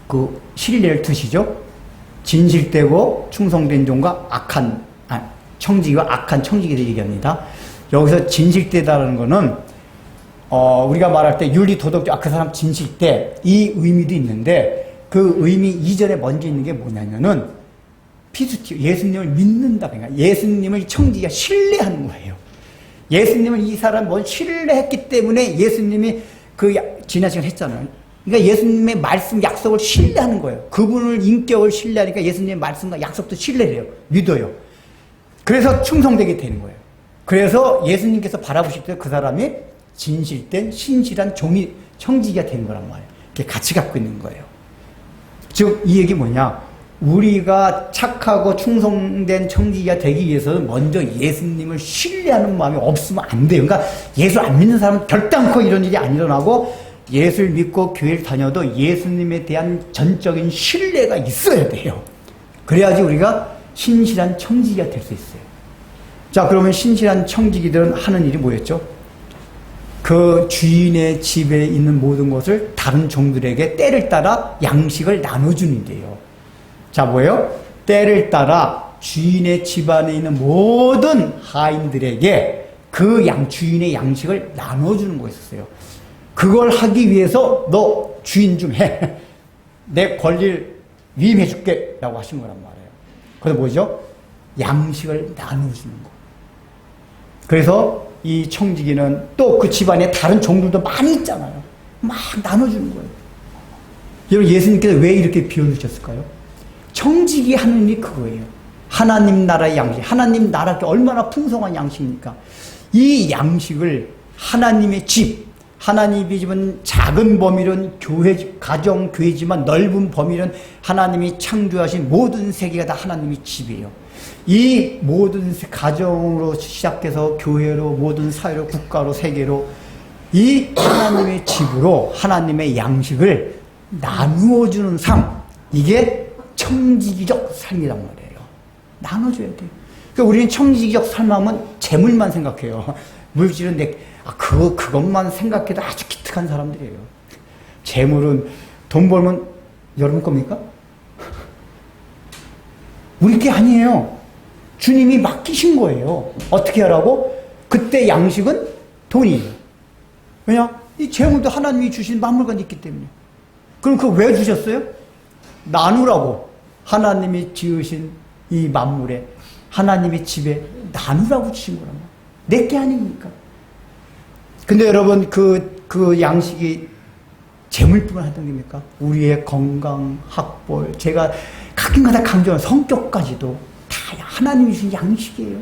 그 신뢰를 두시죠. 진실되고 충성된 종과 청지기와 악한 청지기를 얘기합니다. 여기서 진실되다라는 거는 우리가 말할 때 윤리 도덕적 그 사람 진실되 이 의미도 있는데 그 의미 이전에 먼저 있는 게 뭐냐면은 피스티오 예수님을 믿는다. 그러니까 예수님을 청지기가 신뢰하는 거예요. 예수님을 이 사람 신뢰했기 때문에 예수님이 지난 시간 했잖아요. 그러니까 예수님의 말씀 약속을 신뢰하는 거예요. 그분을 인격을 신뢰하니까 예수님의 말씀과 약속도 신뢰해요. 믿어요. 그래서 충성되게 되는 거예요. 그래서 예수님께서 바라보실 때 그 사람이 진실된 신실한 종이 청지기가 되는 거란 말이에요. 이렇게 같이 갖고 있는 거예요. 즉 이 얘기 뭐냐? 우리가 착하고 충성된 청지기가 되기 위해서는 먼저 예수님을 신뢰하는 마음이 없으면 안 돼요. 그러니까 예수 안 믿는 사람은 결단코 이런 일이 안 일어나고 예수를 믿고 교회를 다녀도 예수님에 대한 전적인 신뢰가 있어야 돼요. 그래야지 우리가 신실한 청지기가 될 수 있어요. 자, 그러면 신실한 청지기들은 하는 일이 뭐였죠? 그 주인의 집에 있는 모든 것을 다른 종들에게 때를 따라 양식을 나눠주는 데요. 자, 뭐예요? 때를 따라 주인의 집안에 있는 모든 하인들에게 그 주인의 양식을 나눠주는 거였어요. 그걸 하기 위해서 너 주인 좀 해. 내 권리를 위임해줄게. 라고 하신 거란 말이에요. 그래서 뭐죠? 양식을 나눠주는 거. 그래서 이 청지기는 또 그 집안에 다른 종들도 많이 있잖아요. 막 나눠주는 거예요. 여러분, 예수님께서 왜 이렇게 비워주셨을까요? 청지기 하는 일이 그거예요. 하나님 나라의 양식, 하나님 나라가 얼마나 풍성한 양식입니까? 이 양식을 하나님의 집, 하나님의 집은 작은 범위는 교회, 가정, 교회지만 넓은 범위는 하나님이 창조하신 모든 세계가 다 하나님의 집이에요. 이 모든 가정으로 시작해서 교회로, 모든 사회로, 국가로, 세계로 이 하나님의 집으로 하나님의 양식을 나누어주는 삶, 이게 청지기적 삶이란 말이에요. 나눠줘야 돼요. 그러니까 우리는 청지기적 삶하면 재물만 생각해요. 물질은 그것만 생각해도 아주 기특한 사람들이에요. 재물은 돈 벌면 여러분 겁니까? 우리 게 아니에요. 주님이 맡기신 거예요. 어떻게 하라고? 그때 양식은 돈이에요. 왜냐? 이 재물도 하나님이 주신 만물관이 있기 때문에. 그럼 그거 왜 주셨어요? 나누라고. 하나님이 지으신 이 만물에, 하나님의 집에 나누라고 주신 거란 말이에요. 내 게 아닙니까? 근데 여러분, 그 양식이 재물뿐만 하던 겁니까? 우리의 건강, 학벌, 제가 가끔가다 강조하는 성격까지도 다 하나님이 주신 양식이에요.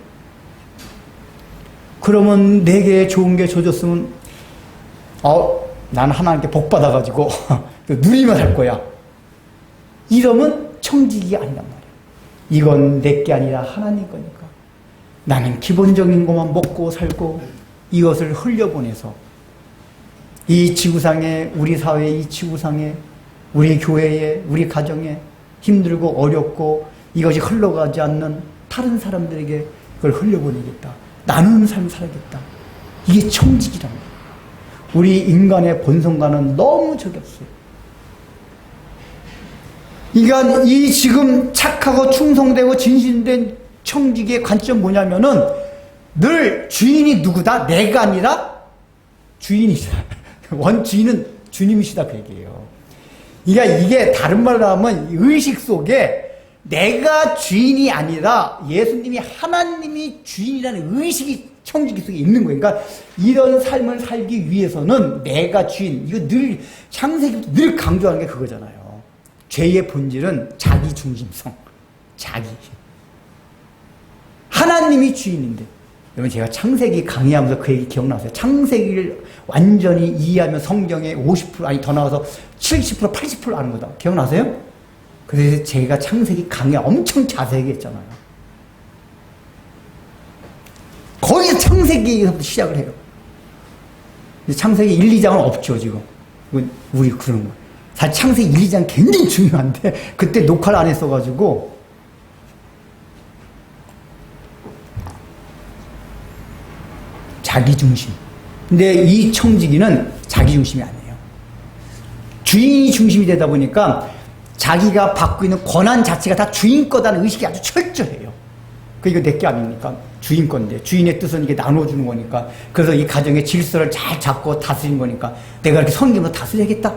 그러면 내게 좋은 게 줘줬으면, 난 하나님께 복 받아가지고 누리면 할 거야. 이러면 청지기가 아니란 말이야. 이건 내 게 아니라 하나님 거니까. 나는 기본적인 것만 먹고 살고 이것을 흘려보내서 이 지구상에, 우리 사회에, 이 지구상에, 우리 교회에, 우리 가정에 힘들고 어렵고 이것이 흘러가지 않는 다른 사람들에게 그걸 흘려보내겠다. 나누는 삶을 살아야겠다. 이게 청지기란 말이에요. 우리 인간의 본성과는 너무 적이 없어요. 그러니까 이 지금 착하고 충성되고 진실된 청지기의 관점 뭐냐면은 늘 주인이 누구다? 내가 아니라 주인이시다. 원주인은 주님이시다 그 얘기예요. 그러니까 이게 다른 말로 하면 의식 속에 내가 주인이 아니라 예수님이 하나님이 주인이라는 의식이 청지기 속에 있는 거예요. 그러니까 이런 삶을 살기 위해서는 내가 주인, 이거 늘 창세기부터 늘 강조하는 게 그거잖아요. 죄의 본질은 자기 중심성, 자기. 하나님이 주인인데, 여러분 제가 창세기 강의하면서 그 얘기 기억나세요? 창세기를 완전히 이해하면 성경에 50% 아니 더 나와서 70% 80% 아는 거다. 기억나세요? 그래서 제가 창세기 강의 엄청 자세하게 했잖아요. 거기서 창세기에서부터 시작을 해요. 창세기 1, 2장은 없죠 지금. 우리 그런 거. 사실 창세기 1, 2장 굉장히 중요한데 그때 녹화를 안 했어가지고 자기중심. 근데 이 청지기는 자기중심이 아니에요. 주인이 중심이 되다 보니까 자기가 받고 있는 권한 자체가 다 주인 거다는 의식이 아주 철저해요. 이거 내 게 아닙니까? 주인 건데. 주인의 뜻은 이게 나눠주는 거니까. 그래서 이 가정의 질서를 잘 잡고 다스리는 거니까 내가 이렇게 성경으로 다스려야겠다.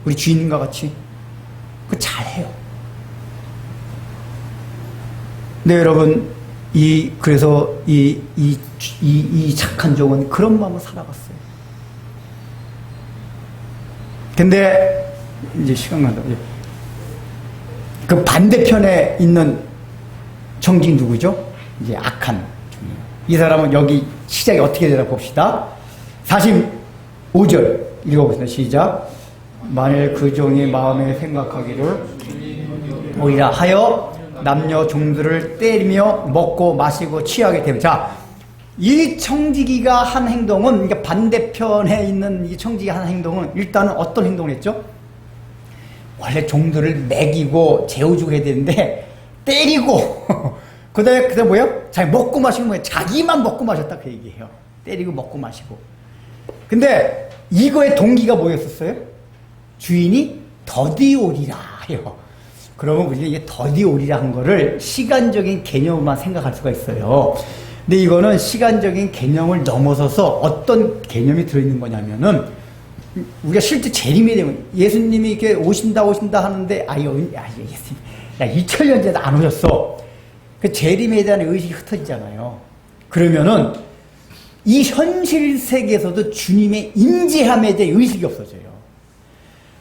우리 주인과 같이. 그거 잘해요. 네, 여러분. 그래서 이 착한 종은 그런 마음으로 살아갔어요. 근데, 이제 시간 간다. 그 반대편에 있는 청지기 누구죠? 이제 악한 종이에요. 이 사람은 여기 시작이 어떻게 되나 봅시다. 45절 읽어보겠습니다. 시작. 만일 그 종이 마음에 생각하기를 오히려 하여 남녀 종들을 때리며 먹고 마시고 취하게 되면, 자, 이 청지기가 한 행동은, 그러니까 반대편에 있는 이 청지기가 한 행동은 일단은 어떤 행동을 했죠? 원래 종들을 먹이고 재워주고 해야 되는데 때리고 그 다음에 뭐예요? 자기 먹고 마시는 거예요. 자기만 먹고 마셨다 그 얘기예요. 때리고 먹고 마시고. 근데 이거의 동기가 뭐였었어요? 주인이 더디오리라 해요. 그러면 우리가 이게 더디오리라 한 거를 시간적인 개념만 생각할 수가 있어요. 근데 이거는 시간적인 개념을 넘어서서 어떤 개념이 들어있는 거냐면은, 우리가 실제 재림이 되면 예수님이 이렇게 오신다 하는데, 예수님, 2000년 전에 안 오셨어. 그 재림에 대한 의식이 흩어지잖아요. 그러면은 이 현실 세계에서도 주님의 임재함에 대해 의식이 없어져요.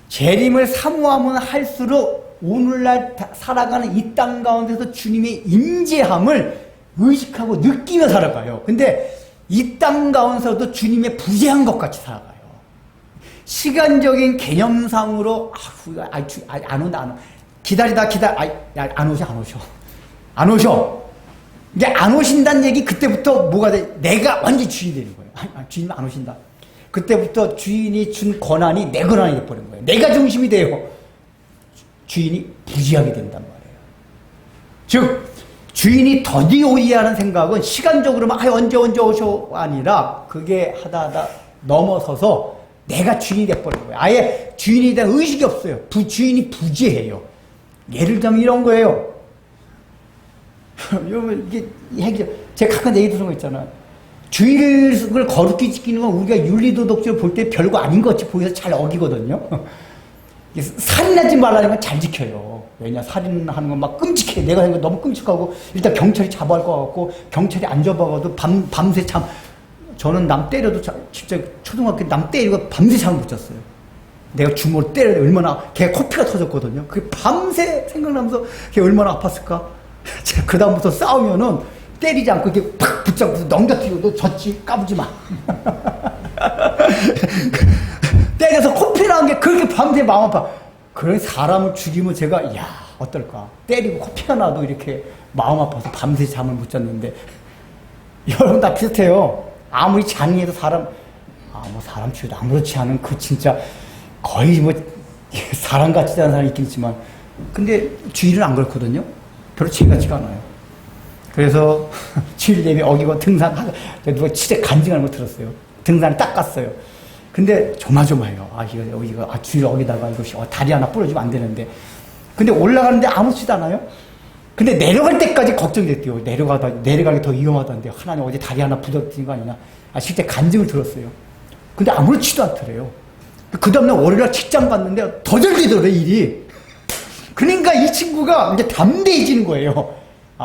재림을 사모하면 할수록 오늘날 살아가는 이 땅 가운데서 주님의 임재함을 의식하고 느끼며 살아가요. 근데 이 땅 가운데서도 주님의 부재한 것 같이 살아가요. 시간적인 개념상으로 안 온다. 기다리다 안 오셔. 이게 안 오신다는 얘기 그때부터 뭐가 돼? 내가 완전히 주인이 되는 거예요. 주님 안 오신다. 그때부터 주인이 준 권한이 내 권한이 돼버린 거예요. 내가 중심이 돼요. 주인이 부지하게 된단 말이에요. 즉 주인이 더디 오리하는 생각은 시간적으로만 언제 오셔 아니라 그게 하다 넘어서서 내가 주인이 돼버린 거예요. 아예 주인에 대한 의식이 없어요. 주인이 부지해요. 예를 들면 이런 거예요. 이게 제가 가끔 얘기 들은 거 있잖아요. 주의를 거룩히 지키는 건 우리가 윤리도덕적으로 볼 때 별거 아닌 것 같이 보여서 잘 어기거든요. 살인하지 말라는 건 잘 지켜요. 왜냐, 살인하는 건 막 끔찍해. 내가 하는 건 너무 끔찍하고, 일단 경찰이 잡아갈 것 같고, 경찰이 안 잡아가도 밤새 저는 남 때려도 진짜 초등학교 남 때리고 밤새 잠을 못 잤어요. 내가 주먹으로 때려야 얼마나, 걔 코피가 터졌거든요. 그게 밤새 생각나면서 걔 얼마나 아팠을까? 제가 그다음부터 싸우면은 때리지 않고 이렇게 팍 붙잡고 넘겨뜨리고 너 졌지? 까부지 마. 때려서 코피 나는 게 그렇게 밤새 마음 아파. 그런 사람을 죽이면 제가 어떨까? 때리고 코피가 나도 이렇게 마음 아파서 밤새 잠을 못 잤는데 여러분 다 비슷해요. 아무리 잔인해도 사람 죽여도 아무렇지 않은 그 진짜 거의 사람 같지 않은 사람이 있긴 있지만 근데 주의는 안 그렇거든요. 별로 죄 같지가 않아요. 그래서 주일 예배 어기고 누가 진짜 간증하는 거 들었어요. 등산을 딱 갔어요. 근데 조마조마해요. 주일 어기다가 이거 다리 하나 부러지면 안 되는데. 근데 올라가는데 아무렇지도 않아요. 근데 내려갈 때까지 걱정이 됐대요. 내려가기 더 위험하다는데 하나님 어제 다리 하나 부러뜨린 거 아니냐. 실제 간증을 들었어요. 근데 아무렇지도 않더래요. 그 다음날 월요일날 직장 갔는데 더 잘 되더래 일이. 그러니까 이 친구가 이제 담대해지는 거예요.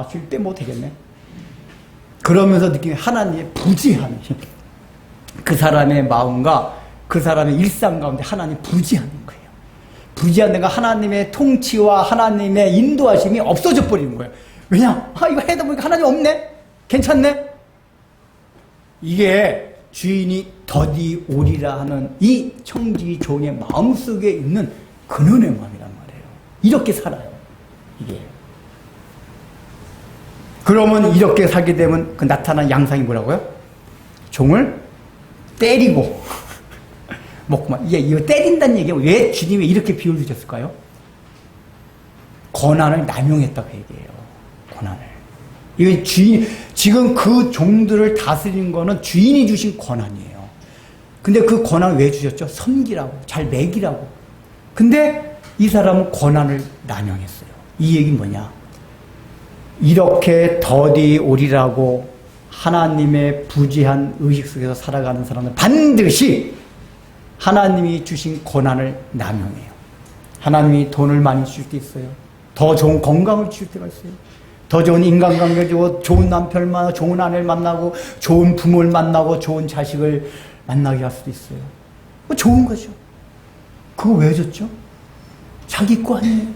쉴 때 뭐 되겠네. 그러면서 느끼는 하나님의 부지함이 그 사람의 마음과 그 사람의 일상 가운데 하나님 부지하는 거예요. 부지한 데가 하나님의 통치와 하나님의 인도하심이 없어져 버리는 거예요. 왜냐? 이거 해다 보니까 하나님 없네? 괜찮네? 이게 주인이 더디 오리라 하는 이 청지 종의 마음속에 있는 근원의 마음이란 말이에요. 이렇게 살아요. 이게. 그러면 이렇게 살게 되면 그 나타난 양상이 뭐라고요? 종을 때리고 먹고만. 이거 때린다는 얘기가 왜 주님이 이렇게 비유를 주셨을까요? 권한을 남용했다고 얘기해요. 권한을. 이건 지금 그 종들을 다스리는 거는 주인이 주신 권한이에요. 근데 그 권한을 왜 주셨죠? 섬기라고, 잘 먹이라고. 근데 이 사람은 권한을 남용했어요. 이 얘기는 뭐냐? 이렇게 더디 오리라고 하나님의 부지한 의식 속에서 살아가는 사람은 반드시 하나님이 주신 권한을 남용해요. 하나님이 돈을 많이 주실 때 있어요. 더 좋은 건강을 주실 때가 있어요. 더 좋은 인간관계를 주고 좋은 남편을 만나고 좋은 아내를 만나고 좋은 부모를 만나고 좋은 자식을 만나게 할 수도 있어요. 좋은 거죠. 그거 왜 줬죠? 자기 거 아니에요.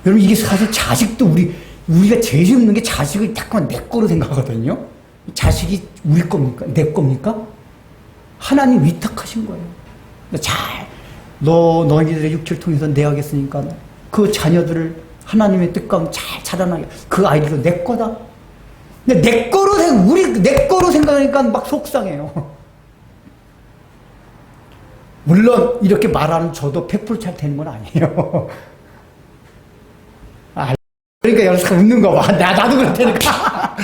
여러분 이게 사실 자식도 우리가 제일 힘든 게 자식을 자꾸만 내 거로 생각하거든요. 자식이 우리 겁니까? 내 겁니까? 하나님 위탁하신 거예요. 너희들의 육체를 통해서 내가 하겠으니까 그 자녀들을 하나님의 뜻 가운데 잘 자라나게 그 아이들도 내 거다. 근데 내 거로 생각하니까 막 속상해요. 물론 이렇게 말하는 저도 100% 잘 되는 건 아니에요. 그러니까 여기서 웃는 거 봐. 나도 그럴 테니까.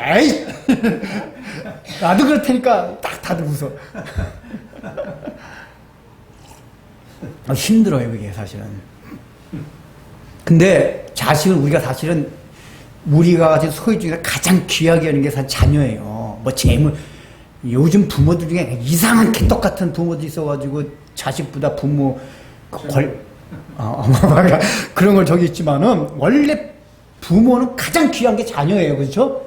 에이! 나도 그럴 테니까 딱 다들 웃어. 힘들어요, 그게 사실은. 근데 자식은 우리가 소유 중에서 가장 귀하게 하는 게 사실 자녀예요. 재물. 요즘 부모들 중에 이상한 개떡 같은 부모도 있어가지고 자식보다 부모 그런 걸 저기 있지만은 원래 부모는 가장 귀한 게 자녀예요. 그렇죠?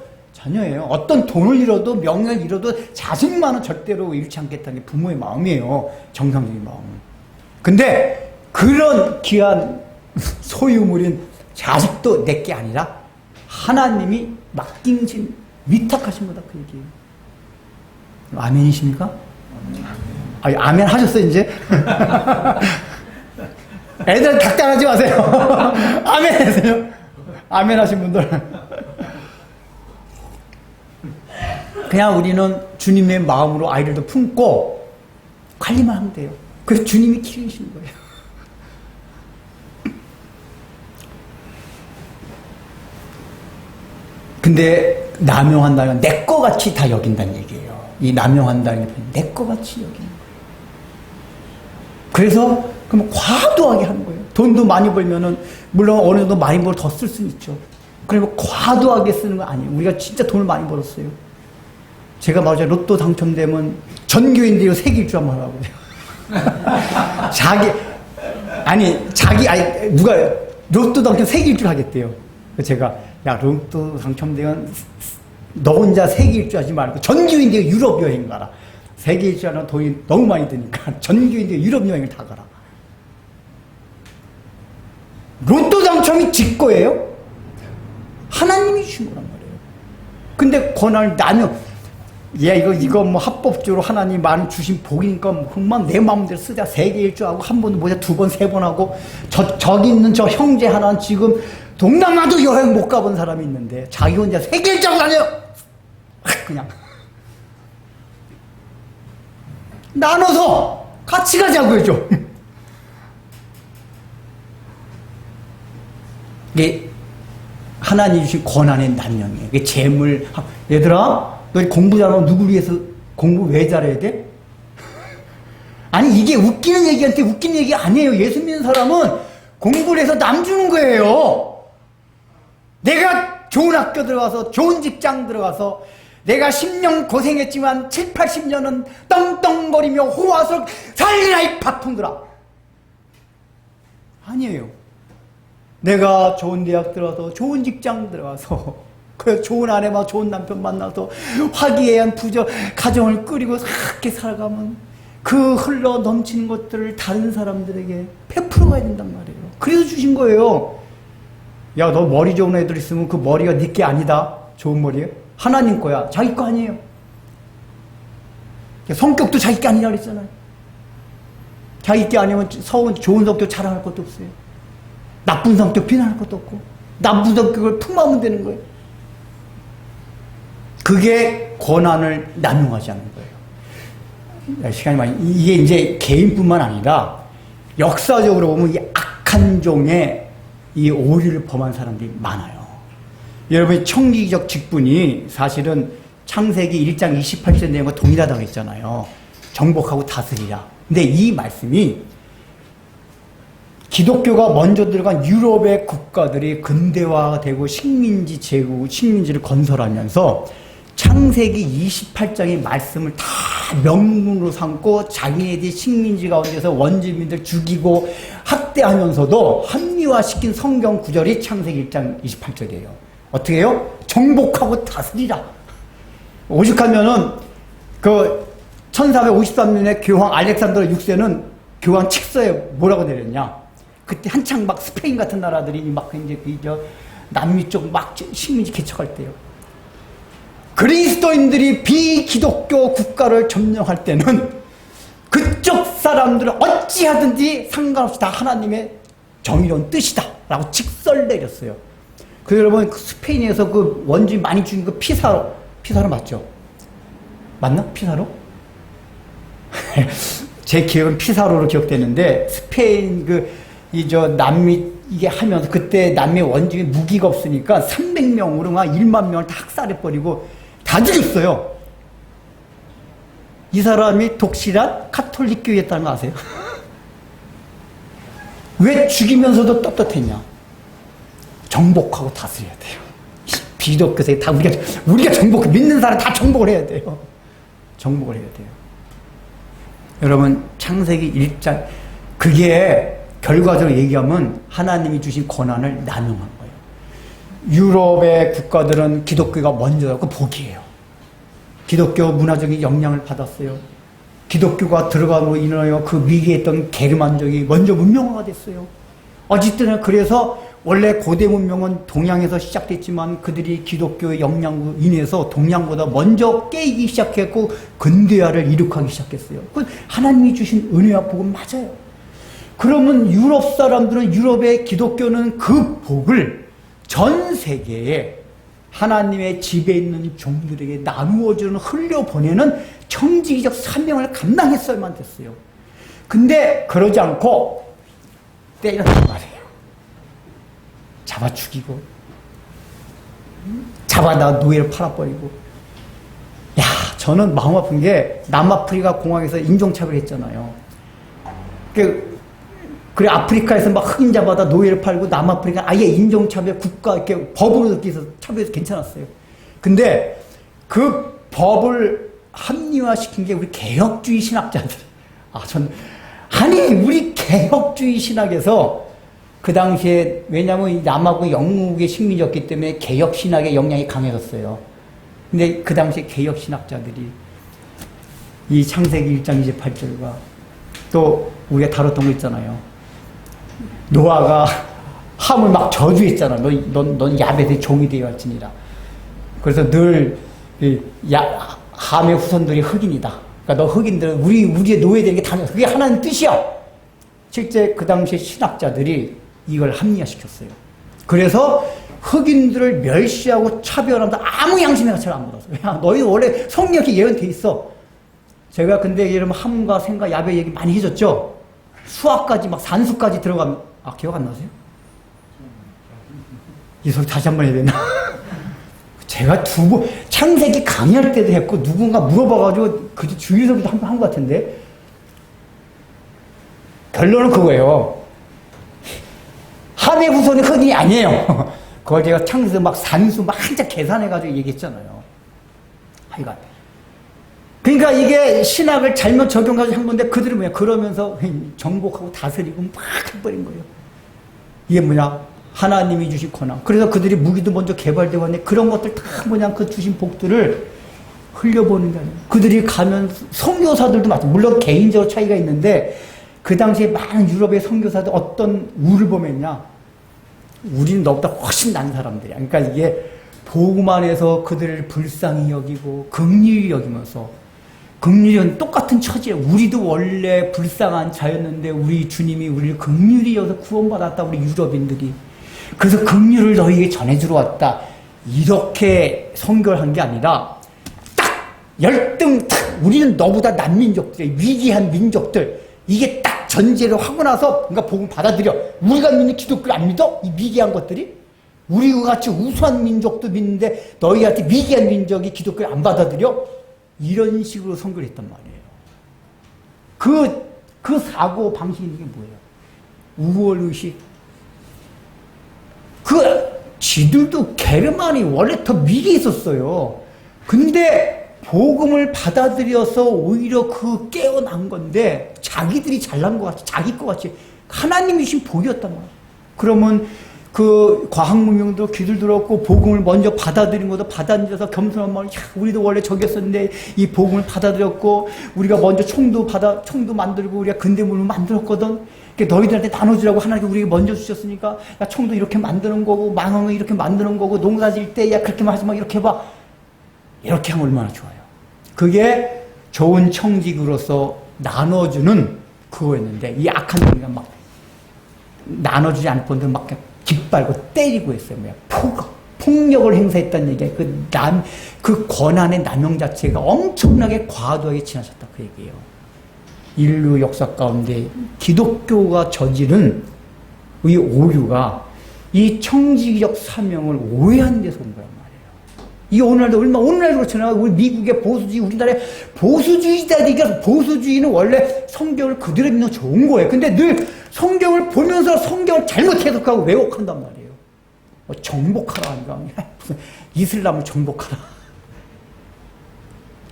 전혀예요. 어떤 돈을 잃어도 명예를 잃어도 자식만은 절대로 잃지 않겠다는 게 부모의 마음이에요. 정상적인 마음은. 근데 그런 귀한 소유물인 자식도 내게 아니라 하나님이 맡김진 위탁하신 거다 그 얘기예요. 아멘이십니까? 아니, 아멘 하셨어요 이제? 애들 닭달하지 마세요. 아멘 하세요. 아멘 하신 분들. 그냥 우리는 주님의 마음으로 아이들도 품고 관리만 하면 돼요. 그래서 주님이 키우시는 거예요. 근데 남용한다면 내 거 같이 다 여긴다는 얘기예요. 이 남용한다는 게 내 거 같이 여기는 거예요. 그래서 그럼 과도하게 하는 거예요. 돈도 많이 벌면은 물론 어느 정도 많이 벌어 더 쓸 수는 있죠. 그리고 과도하게 쓰는 건 아니에요. 우리가 진짜 돈을 많이 벌었어요. 제가 맞아요. 로또 당첨되면 전 교인들이 세길주 한번 하라고 그래요. 누가 로또 당첨 세길주 하겠대요. 제가 야 로또 당첨되면 너 혼자 세계일주 하지 말고 전 교인들이 유럽 여행 가라. 세계일주 하는 돈이 너무 많이 드니까 전 교인들이 유럽 여행을 다 가라. 로또 당첨이 지 거예요? 하나님이 주신 거란 말이에요. 근데 권한을 나는 이거 뭐 합법적으로 하나님 많이 주신 복이니까 뭐 그만 내 마음대로 쓰자. 세계일주하고 한 번 뭐냐 두 번 세 번 하고 저기 있는 저 형제 하나는 지금 동남아도 여행 못 가본 사람이 있는데 자기 혼자 세계일주하고 다녀요. 그냥 나눠서 같이 가자고 해줘. 이게 하나님 주신 권한의 남용이에요. 이게 재물. 얘들아 너 공부 잘하면 누구 위해서 공부 왜 잘해야 돼? 아니 이게 웃기는 얘기한테 웃기는 얘기 아니에요. 예수 믿는 사람은 공부를 해서 남 주는 거예요. 내가 좋은 학교 들어가서 좋은 직장 들어가서 내가 10년 고생했지만 7, 80년은 떵떵거리며 호화석 살리라 이 바통들아. 아니에요. 내가 좋은 대학 들어가서 좋은 직장 들어가서 그래서 좋은 아내와 좋은 남편 만나서 화기애애한 부저 가정을 꾸리고 그렇게 살아가면 그 흘러 넘치는 것들을 다른 사람들에게 베풀어가야 된단 말이에요. 그래서 주신 거예요. 야, 너 머리 좋은 애들 있으면 그 머리가 네 게 아니다. 좋은 머리에 하나님 거야. 자기 거 아니에요. 성격도 자기 게 아니라 그랬잖아요. 자기 게 아니면 좋은 성격 자랑할 것도 없어요. 나쁜 성격 비난할 것도 없고 나쁜 성격을 품으면 되는 거예요. 그게 권한을 남용하지 않는 거예요. 시간이 많이 이게 이제 개인뿐만 아니라 역사적으로 보면 이 악한 종의 이 오류를 범한 사람들이 많아요. 여러분이 청기적 직분이 사실은 창세기 1장 28절 내용과 동일하다고 했잖아요. 정복하고 다스리라. 근데 이 말씀이 기독교가 먼저 들어간 유럽의 국가들이 근대화되고 식민지를 건설하면서 창세기 28장의 말씀을 다 명문으로 삼고 자기네들이 식민지 가운데서 원주민들 죽이고 학대하면서도 합리화시킨 성경 구절이 창세기 1장 28절이에요. 어떻게 해요? 정복하고 다스리라. 오죽하면은 그 1453년에 교황 알렉산더 6세는 교황 칙서에 뭐라고 내렸냐? 그때 한창 막 스페인 같은 나라들이 막 이제 남미 쪽 막 식민지 개척할 때요. 그리스도인들이 비기독교 국가를 점령할 때는 그쪽 사람들은 어찌하든지 상관없이 다 하나님의 정의로운 뜻이다 라고 직설 내렸어요. 그 여러분 스페인에서 그 원주민 많이 죽인 그 피사로 맞죠? 맞나? 피사로? 제 기억은 피사로로 기억되는데 스페인 남미 이게 하면서 그때 남미 원주민 무기가 없으니까 300명으로 막 1만 명을 다 학살해버리고 다 죽였어요. 이 사람이 독실한 카톨릭 교회였다는 거 아세요? 왜 죽이면서도 떳떳했냐? 정복하고 다스려야 돼요. 비독교세 다 우리가 정복, 믿는 사람 다 정복을 해야 돼요. 정복을 해야 돼요. 여러분 창세기 1장 그게 결과적으로 얘기하면 하나님이 주신 권한을 남용한 거예요. 유럽의 국가들은 기독교가 먼저였고 복이에요. 기독교 문화적인 영향을 받았어요. 기독교가 들어감으로 인하여 그 위기에 있던 게르만족이 먼저 문명화가 됐어요. 어쨌든 그래서 원래 고대 문명은 동양에서 시작됐지만 그들이 기독교의 영향으로 인해서 동양보다 먼저 깨이기 시작했고 근대화를 이룩하기 시작했어요. 그건 하나님이 주신 은혜와 복은 맞아요. 그러면 유럽 사람들은 유럽의 기독교는 그 복을 전 세계에 하나님의 집에 있는 종들에게 나누어주는 흘려보내는 청지기적 사명을 감당했어야만 됐어요. 근데 그러지 않고 때렸단 말이에요. 잡아 죽이고 잡아다 노예를 팔아버리고. 야, 저는 마음 아픈 게 남아프리카 공항에서 인종차별 했잖아요. 그래 아프리카에서 막 흑인 잡아다 노예를 팔고 남아프리카 아예 인종차별 국가 이렇게 법으로 이렇게 해서 차별해서 괜찮았어요. 근데 그 법을 합리화시킨 게 우리 개혁주의 신학자들. 아니 우리 개혁주의 신학에서 그 당시에 왜냐하면 남하고 영국의 식민지였기 때문에 개혁 신학의 영향이 강해졌어요. 근데 그 당시에 개혁 신학자들이 이 창세기 1장 28절과 또 우리가 다뤘던 거 있잖아요. 노아가 함을 막 저주했잖아. 넌 야벳의 종이 되었지니라. 그래서 늘 함의 후손들이 흑인이다. 그러니까 너 흑인들은 우리의 노예되는 게 당연. 그게 하나님 뜻이야. 실제 그 당시에 신학자들이 이걸 합리화시켰어요. 그래서 흑인들을 멸시하고 차별하면서 아무 양심의 가치를 안 받았어. 야, 너희 원래 성경에 예언돼 있어. 제가 근데 이러면 함과 생과 야벳 얘기 많이 해줬죠. 수학까지 막 산수까지 들어가면 기억 안 나세요? 이 소리 다시 한번 해야 되나? 제가 창세기 강의할 때도 했고 누군가 물어봐가지고 그 주위에서도 한 것 같은데 결론은 그거예요. 함의 후손이 흑인이 아니에요. 그걸 제가 창세기 막 산수 막 한자 계산해가지고 얘기했잖아요. 하여간. 그러니까 이게 신학을 잘못 적용가지고 한 건데 그들은 뭐야? 그러면서 정복하고 다스리고 막 해버린 거예요. 이게 뭐냐? 하나님이 주신 권한. 그래서 그들이 무기도 먼저 개발되고 왔는데 그런 것들 다 뭐냐? 그 주신 복들을 흘려보는 게 아니에요. 그들이 가면 선교사들도 마찬가지. 물론 개인적으로 차이가 있는데 그 당시에 많은 유럽의 선교사들 어떤 우를 보면요. 우리는 너보다 훨씬 난 사람들이야. 그러니까 이게 복음 안에서 그들을 불쌍히 여기고 긍휼히 여기면서 긍휼은 똑같은 처지예요. 우리도 원래 불쌍한 자였는데 우리 주님이 우리를 긍휼히 여기서 구원받았다. 우리 유럽인들이. 그래서 긍휼을 너희에게 전해주러 왔다. 이렇게 선교를 한 게 아니라 딱 열등 딱 우리는 너보다 난민족들이야. 위기한 민족들. 이게 딱 전제를 하고 나서 그러니까 복음 받아들여. 우리가 믿는 기독교를 안 믿어? 이 위기한 것들이? 우리와 같이 우수한 민족도 믿는데 너희한테 위기한 민족이 기독교를 안 받아들여? 이런 식으로 선교를 했단 말이에요. 그 사고 방식이 이게 뭐예요? 우월의식. 지들도 게르만이 원래 더 위기에 있었어요. 근데 복음을 받아들여서 오히려 깨어난 건데 자기들이 잘난 것 같이 자기 것 같이 하나님이 주신 복이었단 말이에요. 그러면 그 과학문명도 귀들 들었고 복음을 먼저 받아들인 것도 받아들여서 겸손한 마음, 우리도 원래 저기였었는데 이 복음을 받아들였고 우리가 먼저 총도 만들고 우리가 근대문을 만들었거든. 너희들한테 나눠주라고 하나님께 우리에게 먼저 주셨으니까 야 총도 이렇게 만드는 거고 망원을 이렇게 만드는 거고 농사 지을 때 야 그렇게만 하지 마 이렇게 해봐. 이렇게 하면 얼마나 좋아요. 그게 좋은 청지기로서 나눠주는 그거였는데 이 악한 종이가 막 나눠주지 않을 분들 막 깃발고 때리고 했어요. 폭력을 행사했다는 얘기야. 그 권한의 남용 자체가 엄청나게 과도하게 지나쳤다. 그 얘기예요. 인류 역사 가운데 기독교가 저지른 이 오류가 이 청지기적 사명을 오해한 데서 온 거란 말이에요. 이 오늘날도 그렇잖아요. 우리 미국의 보수주의, 우리나라의 보수주의자들이 보수주의는 원래 성경을 그대로 믿는 좋은 거예요. 근데 늘 성경을 보면서 성경을 잘못 해석하고 왜곡한단 말이에요. 정복하라 하니까 무슨 이슬람을 정복하라.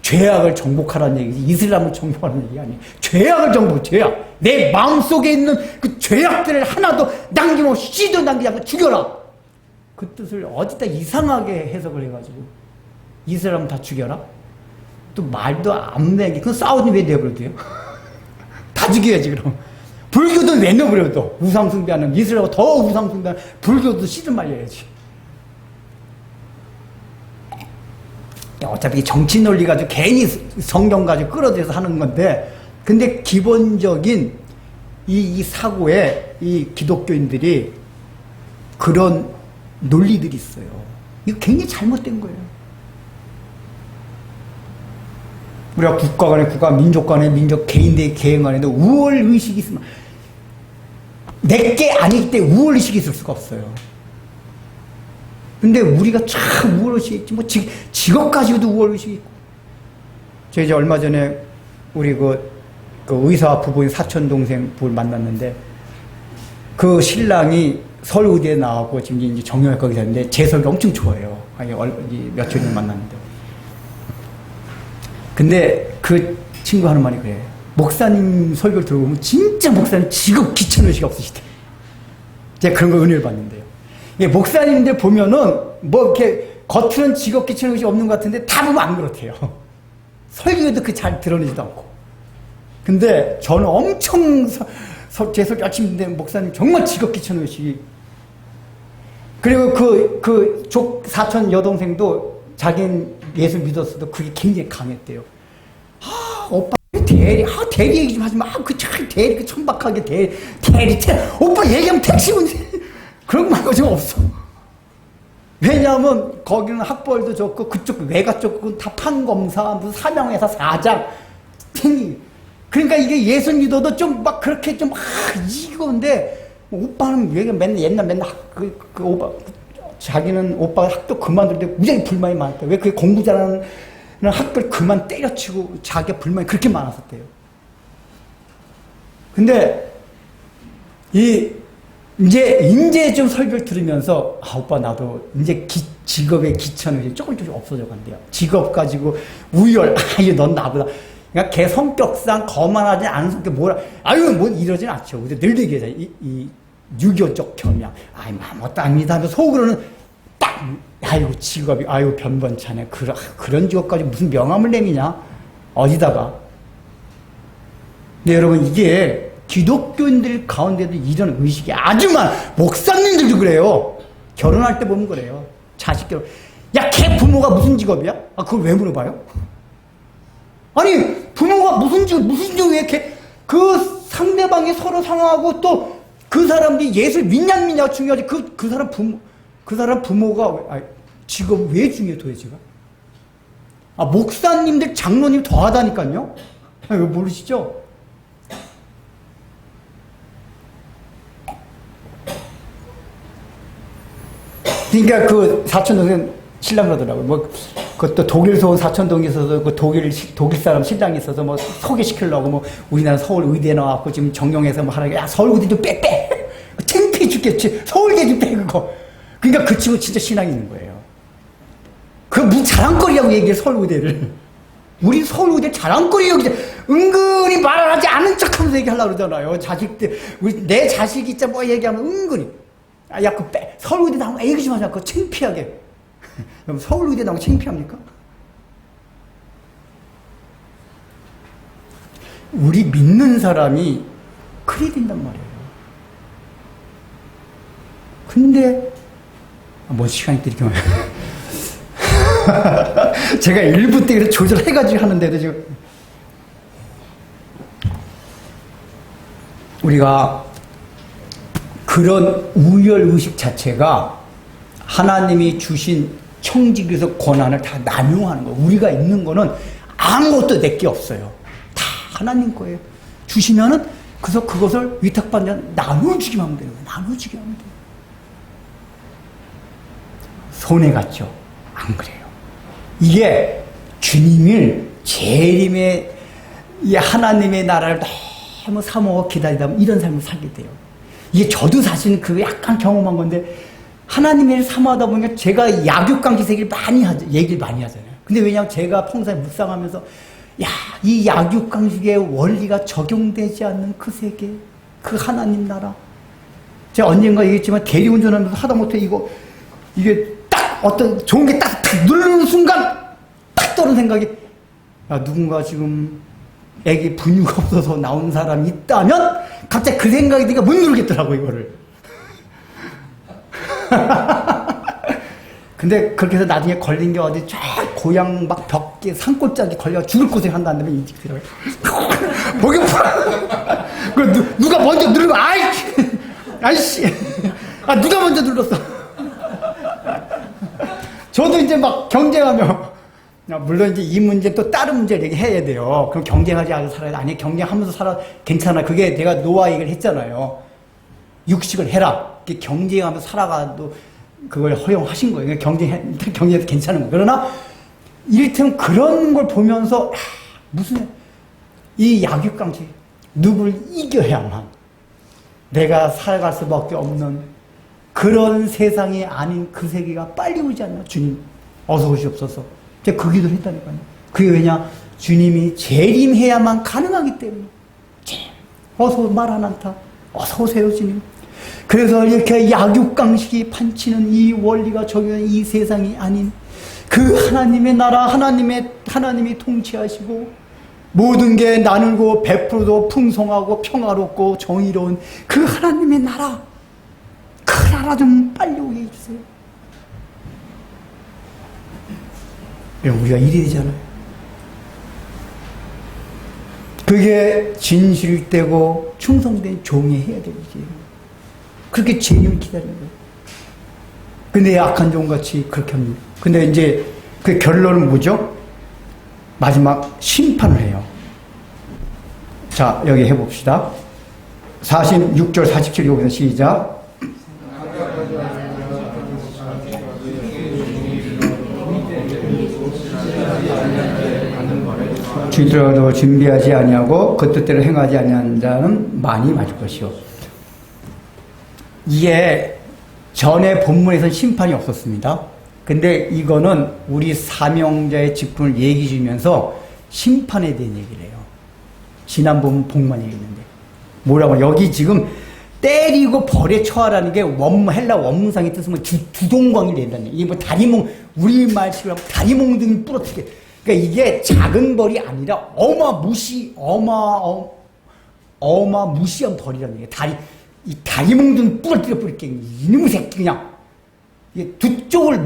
죄악을 정복하라는 얘기지 이슬람을 정복하라는 얘기 아니에요. 죄악을 죄악. 내 마음속에 있는 그 죄악들을 하나도 남김없이 씨도 남기지 않고 죽여라. 그 뜻을 어디다 이상하게 해석을 해가지고 이 사람 다 죽여라? 또 말도 안 되게 그 싸우니 왜 내버려둬요? 다 죽여야지 그럼. 불교도 왜 내버려둬? 우상숭배하는 이슬람하고 더 우상숭배하는 불교도 씨를 말려야지. 어차피 정치 논리 가지고 괜히 성경 가지고 끌어들여서 하는 건데, 근데 기본적인 이 사고에 이 기독교인들이 그런 논리들이 있어요. 이거 굉장히 잘못된 거예요. 우리가 국가 간에 국가, 민족 간에 민족, 개인 대 개인 간에도 우월의식이 있으면, 내게 아닐 때 우월의식이 있을 수가 없어요. 근데 우리가 참 우월의식이 있지, 뭐 직업 가지고도 우월의식이 있고. 저 이제 얼마 전에 우리 그 의사 부부인 사촌동생 부부를 만났는데, 그 신랑이 서울의대에 나왔고 지금 이제 정형외과 의사인데 재석이 엄청 좋아해요. 아니, 며칠 전에 만났는데. 근데 그 친구 하는 말이 그래. 목사님 설교를 들어보면 진짜 목사님 직업 귀천의식이 없으시대. 제가 그런 거 은혜를 받는데요. 예, 목사님들 보면은 뭐 이렇게 겉으로는 직업 귀천의식이 없는 것 같은데 다 보면 안 그렇대요. 설교에도 그 잘 드러내지도 않고. 근데 저는 엄청 재석 열심히 듣는데 목사님 정말 직업 귀천의식이. 그리고 사촌 여동생도 자기는 예수 믿었어도 그게 굉장히 강했대요. 오빠 대리 얘기 좀 하지 마. 대리 그 천박하게 대리 오빠 얘기하면 택시면 그런 거 말고 좀 없어. 왜냐하면 거기는 학벌도 좋고 그쪽 외가 쪽은 다 판검사 무슨 사명회사 사장. 그러니까 이게 예수 믿어도 좀 막 그렇게 좀 이건데 오빠는 왜 맨날 오빠 자기는 오빠가 학교 그만둘 때 무지하게 불만이 많았다. 왜 그게 공부 잘하는 학교를 그만 때려치고 자기가 불만이 그렇게 많았었대요. 근데 이제 좀 설교를 들으면서 오빠 나도 이제 직업의 귀천이 조금씩 없어져 간대요. 직업 가지고 우열 넌 나보다 그러니까 걔 성격상 거만하지 않은 성격 뭐 이러진 않죠. 근데 늘 얘기하잖아요. 이 유교적 경향. 아무것도 아닙니다 하면서 속으로는 딱 직업이 변변찮네. 그런 직업까지 무슨 명함을 내미냐 어디다가. 근데 여러분 이게 기독교인들 가운데도 이런 의식이 아주 많아. 목사님들도 그래요. 결혼할 때 보면 그래요. 자식 결혼. 걔 부모가 무슨 직업이야? 그걸 왜 물어봐요? 아니 부모가 무슨 직업 왜 이렇게 그 상대방이 서로 상하고 또 그 사람들이 예술 믿냐 중요하지. 그 사람 부모가 직업 왜 중요해 도대체가? 목사님들 장로님 더하다니까요. 이거 모르시죠? 그러니까 그 사촌동생 신랑 그러더라고요. 뭐 그것도 독일에서 온 사촌동이 있어서 그 독일 사람 신랑이 있어서 뭐 소개시키려고 뭐 우리나라 서울 의대 나왔고 지금 정령에서 뭐 하라니까 서울 의대 좀 빼. 창피해 죽겠지. 서울대 좀 빼 그거. 그러니까 그 친구 진짜 신앙이 있는 거예요. 그거 무슨 자랑거리라고 얘기해 서울 의대를. 우리 서울 의대 자랑거리라고 은근히 말을 하지 않은 척하면서 얘기하려고 그러잖아요. 자식들 내 자식이 진짜 뭐 얘기하면 은근히 그 빼. 서울 의대 나오면 얘기 좀 하자. 그거 창피하게. 그럼 서울 의대 나오면 창피합니까? 우리 믿는 사람이 그래야 된단 말이에요. 근데 뭐 시간이 또 이렇게 제가 일부 때 조절해가지고 하는데도 지금 우리가 그런 우열의식 자체가 하나님이 주신 청지기에서 권한을 다 남용하는 거예요. 우리가 있는 거는 아무것도 내게 없어요. 다 하나님 거예요. 주시면은 그래서 그것을 위탁받는 자는 나눠주기만 하면 돼요. 나눠주기만 하면 돼요. 손해 갔죠? 안 그래요. 이게 주님을 재림의 하나님의 나라를 너무 사모하고 기다리다 보면 이런 삶을 살게 돼요. 이게 저도 사실은 그 약간 경험한 건데 하나님을 사모하다 보니까 제가 약육강식 얘기를 많이 하잖아요. 근데 왜냐하면 제가 평소에 묵상하면서 이 약육강식의 원리가 적용되지 않는 그 세계, 그 하나님 나라. 제가 언젠가 얘기했지만 대리운전하면서 하다못해 이거 이게 딱 어떤 좋은 게 딱 누르는 순간 딱 떠오르는 생각이, 야, 누군가 지금 애기 분유가 없어서 나온 사람이 있다면 갑자기 그 생각이 드니까 못 누르겠더라고, 이거를. 근데 그렇게 해서 나중에 걸린 게 어디 쫙 고향 막 벽에 산골짜기 걸려 죽을 고생 한다는데 일찍 들어가. 목이 그 누가 먼저 누르면 아이씨, 아 누가 먼저 눌렀어. 저도 이제 막 경쟁하며, 물론 이제 이 문제 또 다른 문제를 얘기해야 돼요. 그럼 경쟁하지 않고 살아야 돼. 아니 경쟁하면서 살아 괜찮아. 그게 내가 노아 얘기를 했잖아요. 육식을 해라. 경쟁하면서 살아가도 그걸 허용하신 거예요. 경쟁해서 괜찮은 거예요. 그러나 이를테면 그런 걸 보면서 무슨 이 약육강식 누굴 이겨야만 내가 살아갈 수밖에 없는 그런 세상이 아닌 그 세계가 빨리 오지 않나. 주님 어서 오시옵소서. 제가 그 기도를 했다니까요. 그게 왜냐, 주님이 재림해야만 가능하기 때문에. 어서 말 안 한다. 어서 오세요 주님. 그래서 이렇게 약육강식이 판치는 이 원리가 적용된 이 세상이 아닌 그 하나님의 나라, 하나님이 통치하시고 모든 게 나누고 베풀어도 풍성하고 평화롭고 정의로운 그 하나님의 나라, 그 나라 좀 빨리 오게 해주세요. 우리가 일이 되잖아요. 그게 진실되고 충성된 종이 해야 되지. 그렇게 재림을 기다리는 거예요. 근데 악한 종같이 그렇게 합니다. 근데 이제 그 결론은 뭐죠? 마지막 심판을 해요. 자, 여기 해봅시다. 46절, 47절 여기서 시작. 주더라도 준비하지 아니하고 그 뜻대로 행하지 아니하는 자는 많이 맞을 것이요. 이게 전에 본문에서는 심판이 없었습니다. 근데 이거는 우리 사명자의 직분을 얘기 주면서 심판에 대한 얘기를 해요. 지난 본문 복만 얘기했는데 뭐라고, 여기 지금 때리고 벌에 처하라는 게 헬라 원문상의 뜻은 두동광이 된다는 얘기. 이게 뭐 다리몽, 우리말식으로 하면 다리몽둥이 부러뜨게. 그러니까 이게 작은 벌이 아니라 어마무시한 벌이라는 얘기예요. 이 다리몽둥이 부러뜨려 버릴게. 이놈의 새끼 그냥. 이게 두 쪽을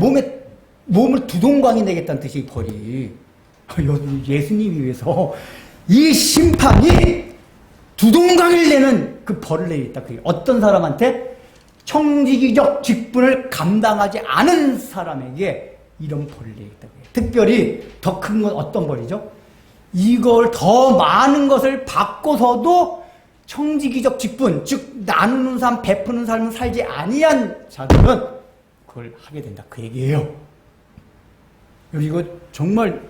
몸을 두동광이 내겠다는 뜻이, 이 벌이. 예수님이 위해서 이 심판이 두동강을 내는 그 벌을 내겠다. 그게 어떤 사람한테? 청지기적 직분을 감당하지 않은 사람에게 이런 벌을 내겠다. 특별히 더 큰 건 어떤 벌이죠? 이걸 더 많은 것을 받고서도 청지기적 직분, 즉 나누는 삶, 베푸는 삶을 살지 아니한 자들은 그걸 하게 된다. 그 얘기예요. 이거 정말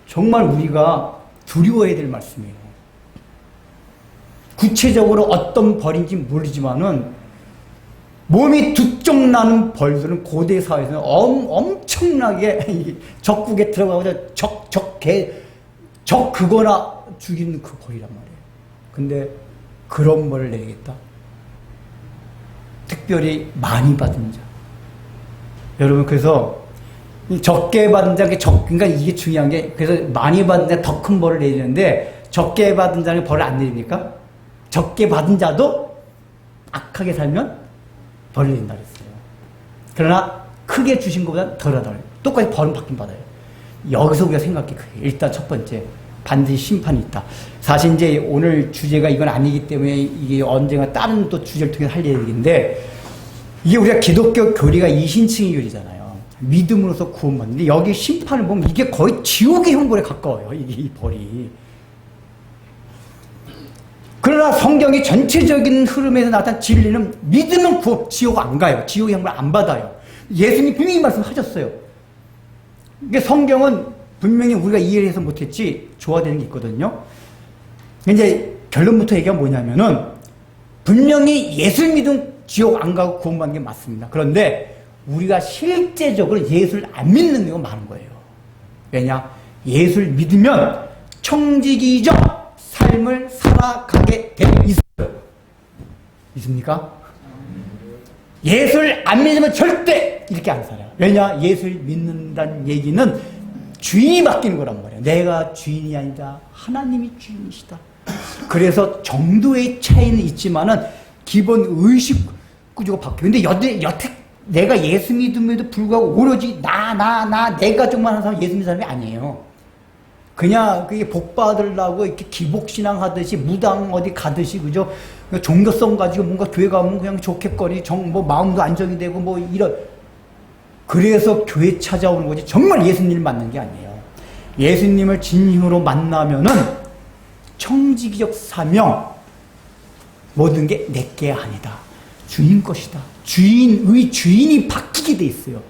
우리가 두려워해야 될 말씀이에요. 구체적으로 어떤 벌인지 모르지만은 몸이 두 쪽 나는 벌들은 고대 사회에서는 엄청나게 적국에 들어가서 적 그거나 죽이는 그 벌이란 말이에요. 근데 그런 벌을 내리겠다. 특별히 많이 받은 자. 여러분, 그래서 적게 받은 자, 그러니까 이게 중요한 게, 그래서 많이 받은 자 더 큰 벌을 내리는데 적게 받은 자는 벌을 안 내립니까? 적게 받은 자도 악하게 살면 벌을 내린다 그랬어요. 그러나 크게 주신 것보다 덜하다. 똑같이 벌은 받긴 받아요. 여기서 우리가 생각해. 일단 첫 번째, 반드시 심판이 있다. 사실 이제 오늘 주제가 이건 아니기 때문에 이게 언젠가 다른 또 주제를 통해서 할 얘기인데, 이게 우리가 기독교 교리가 이신칭의 교리잖아요. 믿음으로서 구원받는데 여기 심판을 보면 이게 거의 지옥의 형벌에 가까워요. 이 벌이. 그러나 성경이 전체적인 흐름에서 나타난 진리는 믿으면 지옥 안 가요. 지옥의 형벌 안 받아요. 예수님 분명히 말씀하셨어요. 이게 성경은 분명히 우리가 이해를 해서 못했지 조화되는 게 있거든요. 이제 결론부터 얘기가 뭐냐면은 분명히 예수를 믿으면 지옥 안 가고 구원받는 게 맞습니다. 그런데 우리가 실제적으로 예수를 안 믿는 경우가 많은 거예요. 왜냐? 예수를 믿으면 청지기적 삶을 살아가게 돼 있어요. 있습니까? 예수를 안 믿으면 절대 이렇게 안 살아요. 왜냐? 예수를 믿는다는 얘기는 주인이 바뀌는 거란 말이에요. 내가 주인이 아니다. 하나님이 주인이시다. 그래서 정도의 차이는 있지만은 기본 의식 구조가 바뀌어요. 근데 여태 내가 예수 믿음에도 불구하고 오로지 내 가족만 하는 사람이 예수 믿는 사람이 아니에요. 그냥 그게 복 받으려고 이렇게 기복신앙 하듯이 무당 어디 가듯이 그죠? 종교성 가지고 뭔가 교회 가면 그냥 좋겠거리 뭐 마음도 안정이 되고 뭐 이런. 그래서 교회 찾아오는 거지 정말 예수님을 만난 게 아니에요. 예수님을 진심으로 만나면은 청지기적 사명 모든 게 내게 아니다. 주인 것이다. 주인이 바뀌게 돼 있어요.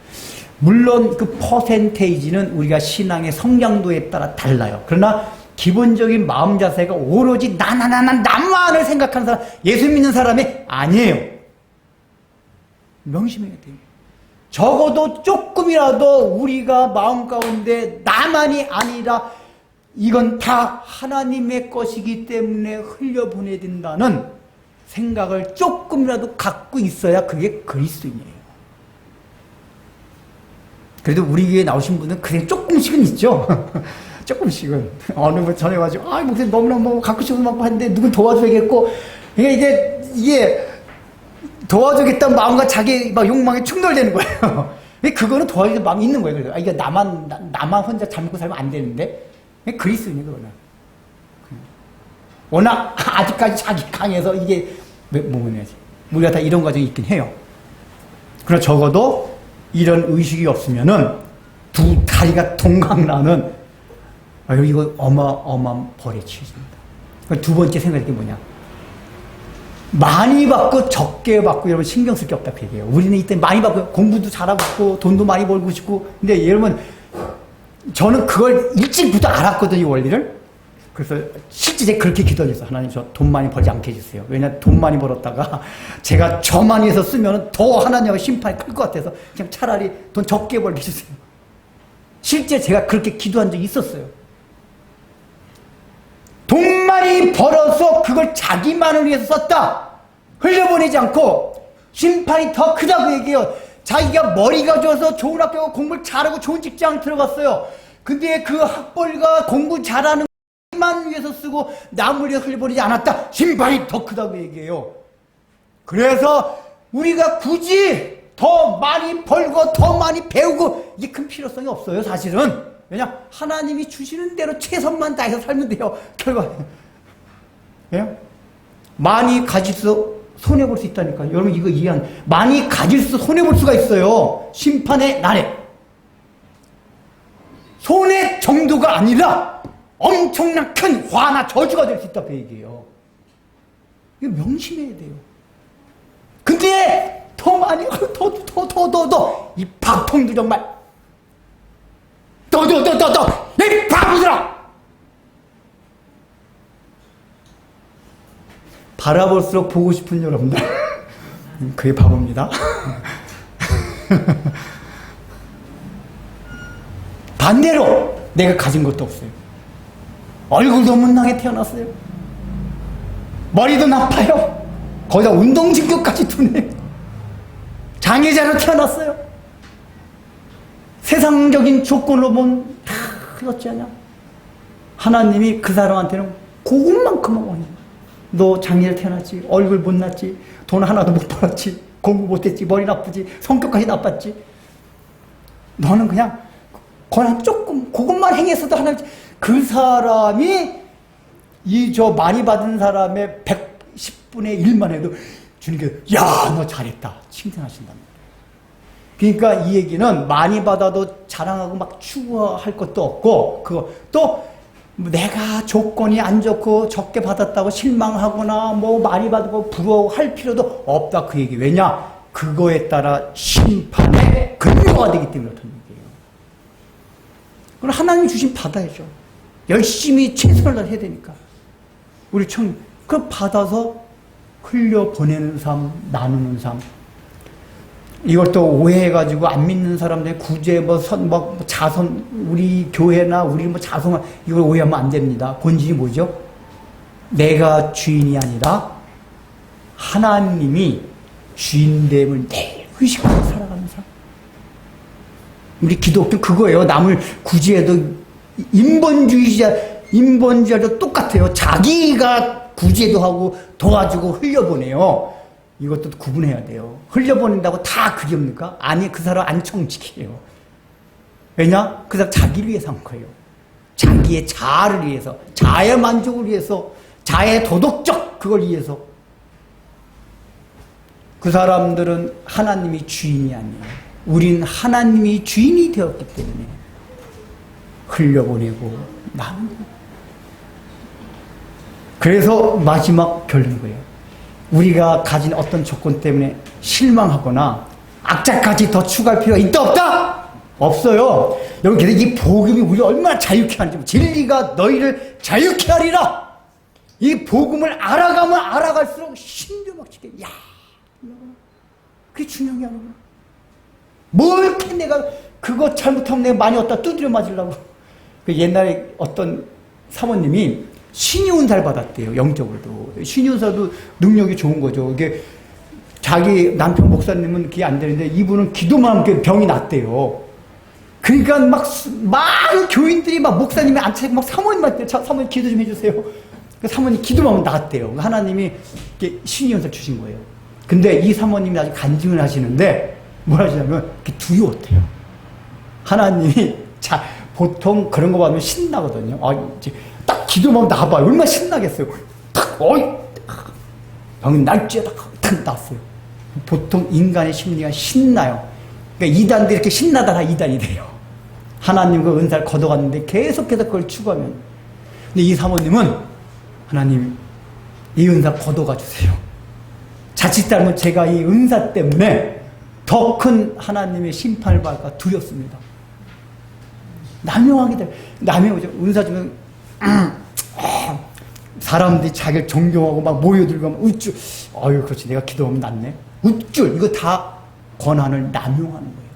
물론 그 퍼센테이지는 우리가 신앙의 성장도에 따라 달라요. 그러나 기본적인 마음 자세가 오로지 나만을 생각하는 사람, 예수 믿는 사람이 아니에요. 명심해야 돼요. 적어도 조금이라도 우리가 마음 가운데 나만이 아니라 이건 다 하나님의 것이기 때문에 흘려보내야 된다는 생각을 조금이라도 갖고 있어야 그게 그리스도인이에요. 그래도 우리 교회에 나오신 분은 그냥 조금씩은 있죠. 조금씩은. 어느 분 전해가지고, 목사님 너무너무 갖고 싶은 만큼 하는데 누군 도와줘야겠고, 이게 도와주겠다는 마음과 자기 막 욕망이 충돌되는 거예요. 그거는 도와주는 마음이 있는 거예요. 그래서 이게 나만 혼자 잘 먹고 살면 안 되는데, 그리스도인이에요, 그거는. 워낙 아직까지 자기 강해서 이게 뭐냐지. 우리가 다 이런 과정이 있긴 해요. 그러나 적어도 이런 의식이 없으면은 두 다리가 동강나는 이거 어마어마한 벌에 치여집니다. 두 번째 생각이 뭐냐? 많이 받고 적게 받고 여러분 신경 쓸 게 없다 그 얘기예요. 우리는 이때 많이 받고 공부도 잘하고 싶고 돈도 많이 벌고 싶고 근데 여러분 저는 그걸 일찍부터 알았거든요, 원리를. 그래서 실제 제가 그렇게 기도했어요. 하나님 저 돈 많이 벌지 않게 해주세요. 왜냐하면 돈 많이 벌었다가 제가 저 많이 해서 쓰면 더 하나님의 심판이 클 것 같아서 그냥 차라리 돈 적게 벌게 해주세요. 실제 제가 그렇게 기도한 적이 있었어요. 돈 많이 벌어서 그걸 자기만을 위해서 썼다. 흘려보내지 않고 심판이 더 크다고 얘기해요. 자기가 머리가 좋아서 좋은 학교 가고 공부를 잘하고 좋은 직장 들어갔어요. 근데 그 학벌과 공부 잘하는 만 위해서 쓰고 남을 위해 흘려보내지 않았다. 심판이 더 크다고 얘기해요. 그래서 우리가 굳이 더 많이 벌고 더 많이 배우고 이게 큰 필요성이 없어요, 사실은. 왜냐? 하나님이 주시는 대로 최선만 다해서 살면 돼요, 결과는. 예? 많이 가질수록 손해볼 수 있다니까요. 여러분 이거 이해한, 많이 가질수록 손해볼 수가 있어요. 심판의 날에. 손해 정도가 아니라 엄청난 큰 화나 저주가 될 수 있다 그 얘기예요. 이거 명심해야 돼요. 근데 더 많이 더 이 밥통도 정말 이 바보들아 바라볼수록 보고 싶은 여러분들 그게 바보입니다. 반대로 내가 가진 것도 없어요. 얼굴도 못나게 태어났어요. 머리도 나빠요. 거기다 운동신경까지 두네. 장애자로 태어났어요. 세상적인 조건으로 보면 다 어찌하냐. 하나님이 그 사람한테는 그것만큼만 원해. 너 장애를 태어났지, 얼굴 못났지, 돈 하나도 못 벌었지, 공부 못했지, 머리 나쁘지, 성격까지 나빴지. 너는 그냥 조금 그것만 행했어도 하나님, 그 사람이 저 많이 받은 사람의 110분의 1만 해도 주님께서 야, 너 잘했다 칭찬하신단 말이에요. 그러니까 이 얘기는 많이 받아도 자랑하고 막 추구할 것도 없고, 그거 또 내가 조건이 안 좋고 적게 받았다고 실망하거나 뭐 많이 받고 부러워할 필요도 없다 그 얘기. 왜냐? 그거에 따라 심판의 근거가 되기 때문에 그렇다는 얘기예요. 그럼 하나님 주신 받아야죠. 열심히 최선을 다해야 되니까. 우리 그럼 받아서 흘려보내는 삶, 나누는 삶. 이걸 또 오해해가지고 안 믿는 사람들 구제, 자선, 우리 교회나 우리 자성을 이걸 오해하면 안 됩니다. 본질이 뭐죠? 내가 주인이 아니라 하나님이 주인됨을 늘 의식하고 살아가는 사람. 우리 기독교 그거예요. 남을 구제해도 인본주의자도 똑같아요. 자기가 구제도 하고 도와주고 흘려보내요. 이것도 구분해야 돼요. 흘려보낸다고 다 그게 없니까? 아니, 그 사람 안 청지해요. 왜냐? 그 사람 자기를 위해서 한 거예요. 자기의 자아를 위해서, 자아의 만족을 위해서, 자아의 도덕적 그걸 위해서. 그 사람들은 하나님이 주인이 아니에요. 우린 하나님이 주인이 되었기 때문에 흘려보내고 나는. 그래서 마지막 결론 거예요. 우리가 가진 어떤 조건 때문에 실망하거나 악자까지 더 추가할 필요가 있다 없다? 없어요. 여러분, 이 복음이 우리를 얼마나 자유케 하는지. 진리가 너희를 자유케 하리라. 이 복음을 알아가면 알아갈수록 신들막치게, 야, 그게 중요한 게 아니구나. 뭘 이렇게 내가 그거 잘못하면 내가 많이 얻다 두드려 맞으려고. 그 옛날에 어떤 사모님이 신유은사를 받았대요. 영적으로도. 신유은사도 능력이 좋은 거죠. 이게 자기 남편 목사님은 그게 안 되는데 이분은 기도만 하면 병이 낫대요. 그러니까 막 많은 교인들이 막 목사님이 안 차고 막 사모님한테 사모님 기도 좀 해주세요. 그 사모님 기도만 하면 낫대요. 하나님이 신유은사를 주신 거예요. 근데 이 사모님이 아주 간증을 하시는데 뭐라 하시냐면 두려웠대요. 하나님이 보통 그런 거 받으면 신나거든요. 이제 딱 기도만 나와봐요. 얼마나 신나겠어요. 탁, 병이 날뛰어다 탁 났어요. 보통 인간의 심리가 신나요. 그러니까 이단들이 이렇게 신나다 다 이단이 돼요. 하나님 그 은사를 걷어갔는데 계속해서 그걸 추구하면. 근데 이 사모님은 하나님 이 은사 걷어가 주세요. 자칫 잘못 제가 이 은사 때문에 더 큰 하나님의 심판을 받을까 두렵습니다. 남용하게 돼. 남용하죠. 은사 주면 사람들이 자기를 존경하고 막 모여들고 막 우쭐. 그렇지. 내가 기도하면 낫네. 우쭐. 이거 다 권한을 남용하는 거예요.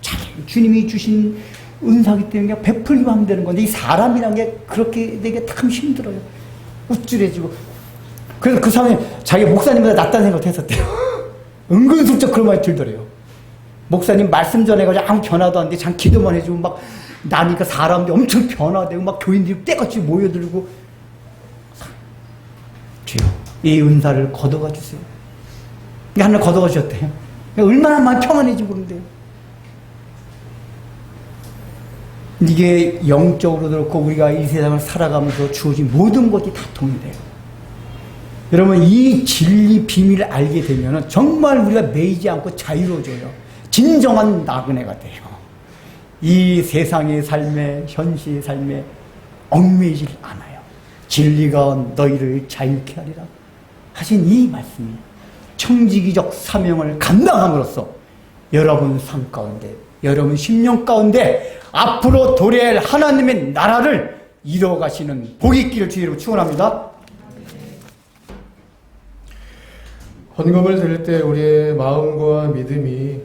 자기 주님이 주신 은사기 때문에 그냥 베풀기만 하면 되는 건데 이 사람이란 게 그렇게 되게 참 힘들어요. 우쭐해지고. 그래서 그 사람이 자기 목사님보다 낫다는 생각을 했었대요. 은근슬쩍 그런 말이 들더래요. 목사님 말씀 전해가지고 아무 변화도 안 돼. 참 기도만 해주면 막 나니까 사람들이 엄청 변화되고 막 교인들이 때같이 모여들고. 주여 이 은사를 걷어가 주세요. 하나님 걷어가 주셨대요. 얼마나 많이 평안해지고 그런데요. 이게 영적으로 그렇고 우리가 이 세상을 살아가면서 주어진 모든 것이 다 동일해요. 여러분 이 진리 비밀을 알게 되면 정말 우리가 매이지 않고 자유로워져요. 진정한 나그네가 돼요. 이 세상의 삶에 현실의 삶에 얽매이질 않아요. 진리가 너희를 자유케 하리라 하신 이 말씀이 청지기적 사명을 감당함으로써 여러분 삶 가운데 여러분 심령 가운데 앞으로 도래할 하나님의 나라를 이뤄가시는 복이 있기를 주의로 축원합니다. 헌금을 드릴 때 우리의 마음과 믿음이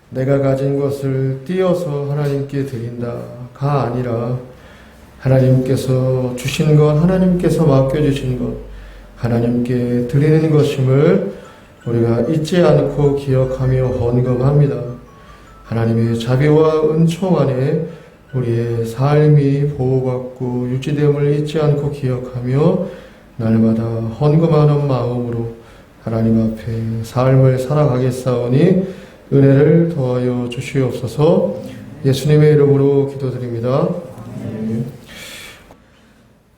내가 가진 것을 띄어서 하나님께 드린다가 아니라 하나님께서 주신 것, 하나님께서 맡겨주신 것, 하나님께 드리는 것임을 우리가 잊지 않고 기억하며 헌금합니다. 하나님의 자비와 은총 안에 우리의 삶이 보호받고 유지됨을 잊지 않고 기억하며 날마다 헌금하는 마음으로 하나님 앞에 삶을 살아가겠사오니 은혜를 더하여 주시옵소서. 예수님의 이름으로 기도드립니다.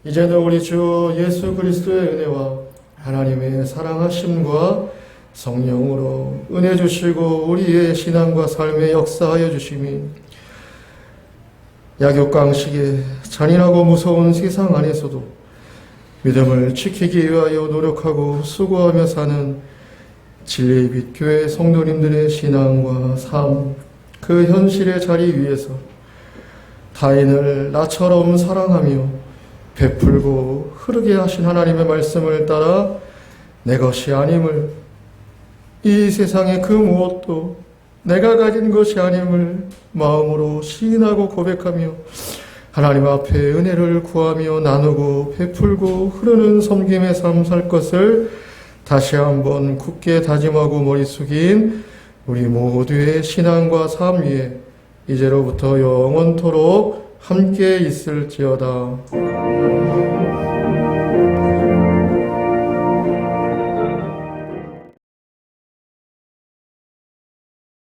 이제는 우리 주 예수 그리스도의 은혜와 하나님의 사랑하심과 성령으로 은혜 주시고 우리의 신앙과 삶에 역사하여 주심이 약육강식의 잔인하고 무서운 세상 안에서도 믿음을 지키기 위하여 노력하고 수고하며 사는 진리의 빛 교회 성도님들의 신앙과 삶, 그 현실의 자리 위에서 타인을 나처럼 사랑하며 베풀고 흐르게 하신 하나님의 말씀을 따라 내 것이 아님을, 이 세상의 그 무엇도 내가 가진 것이 아님을 마음으로 시인하고 고백하며 하나님 앞에 은혜를 구하며 나누고 베풀고 흐르는 섬김의 삶 살 것을 다시 한번 굳게 다짐하고 머리 숙인 우리 모두의 신앙과 삶 위에 이제로부터 영원토록 함께 있을지어다.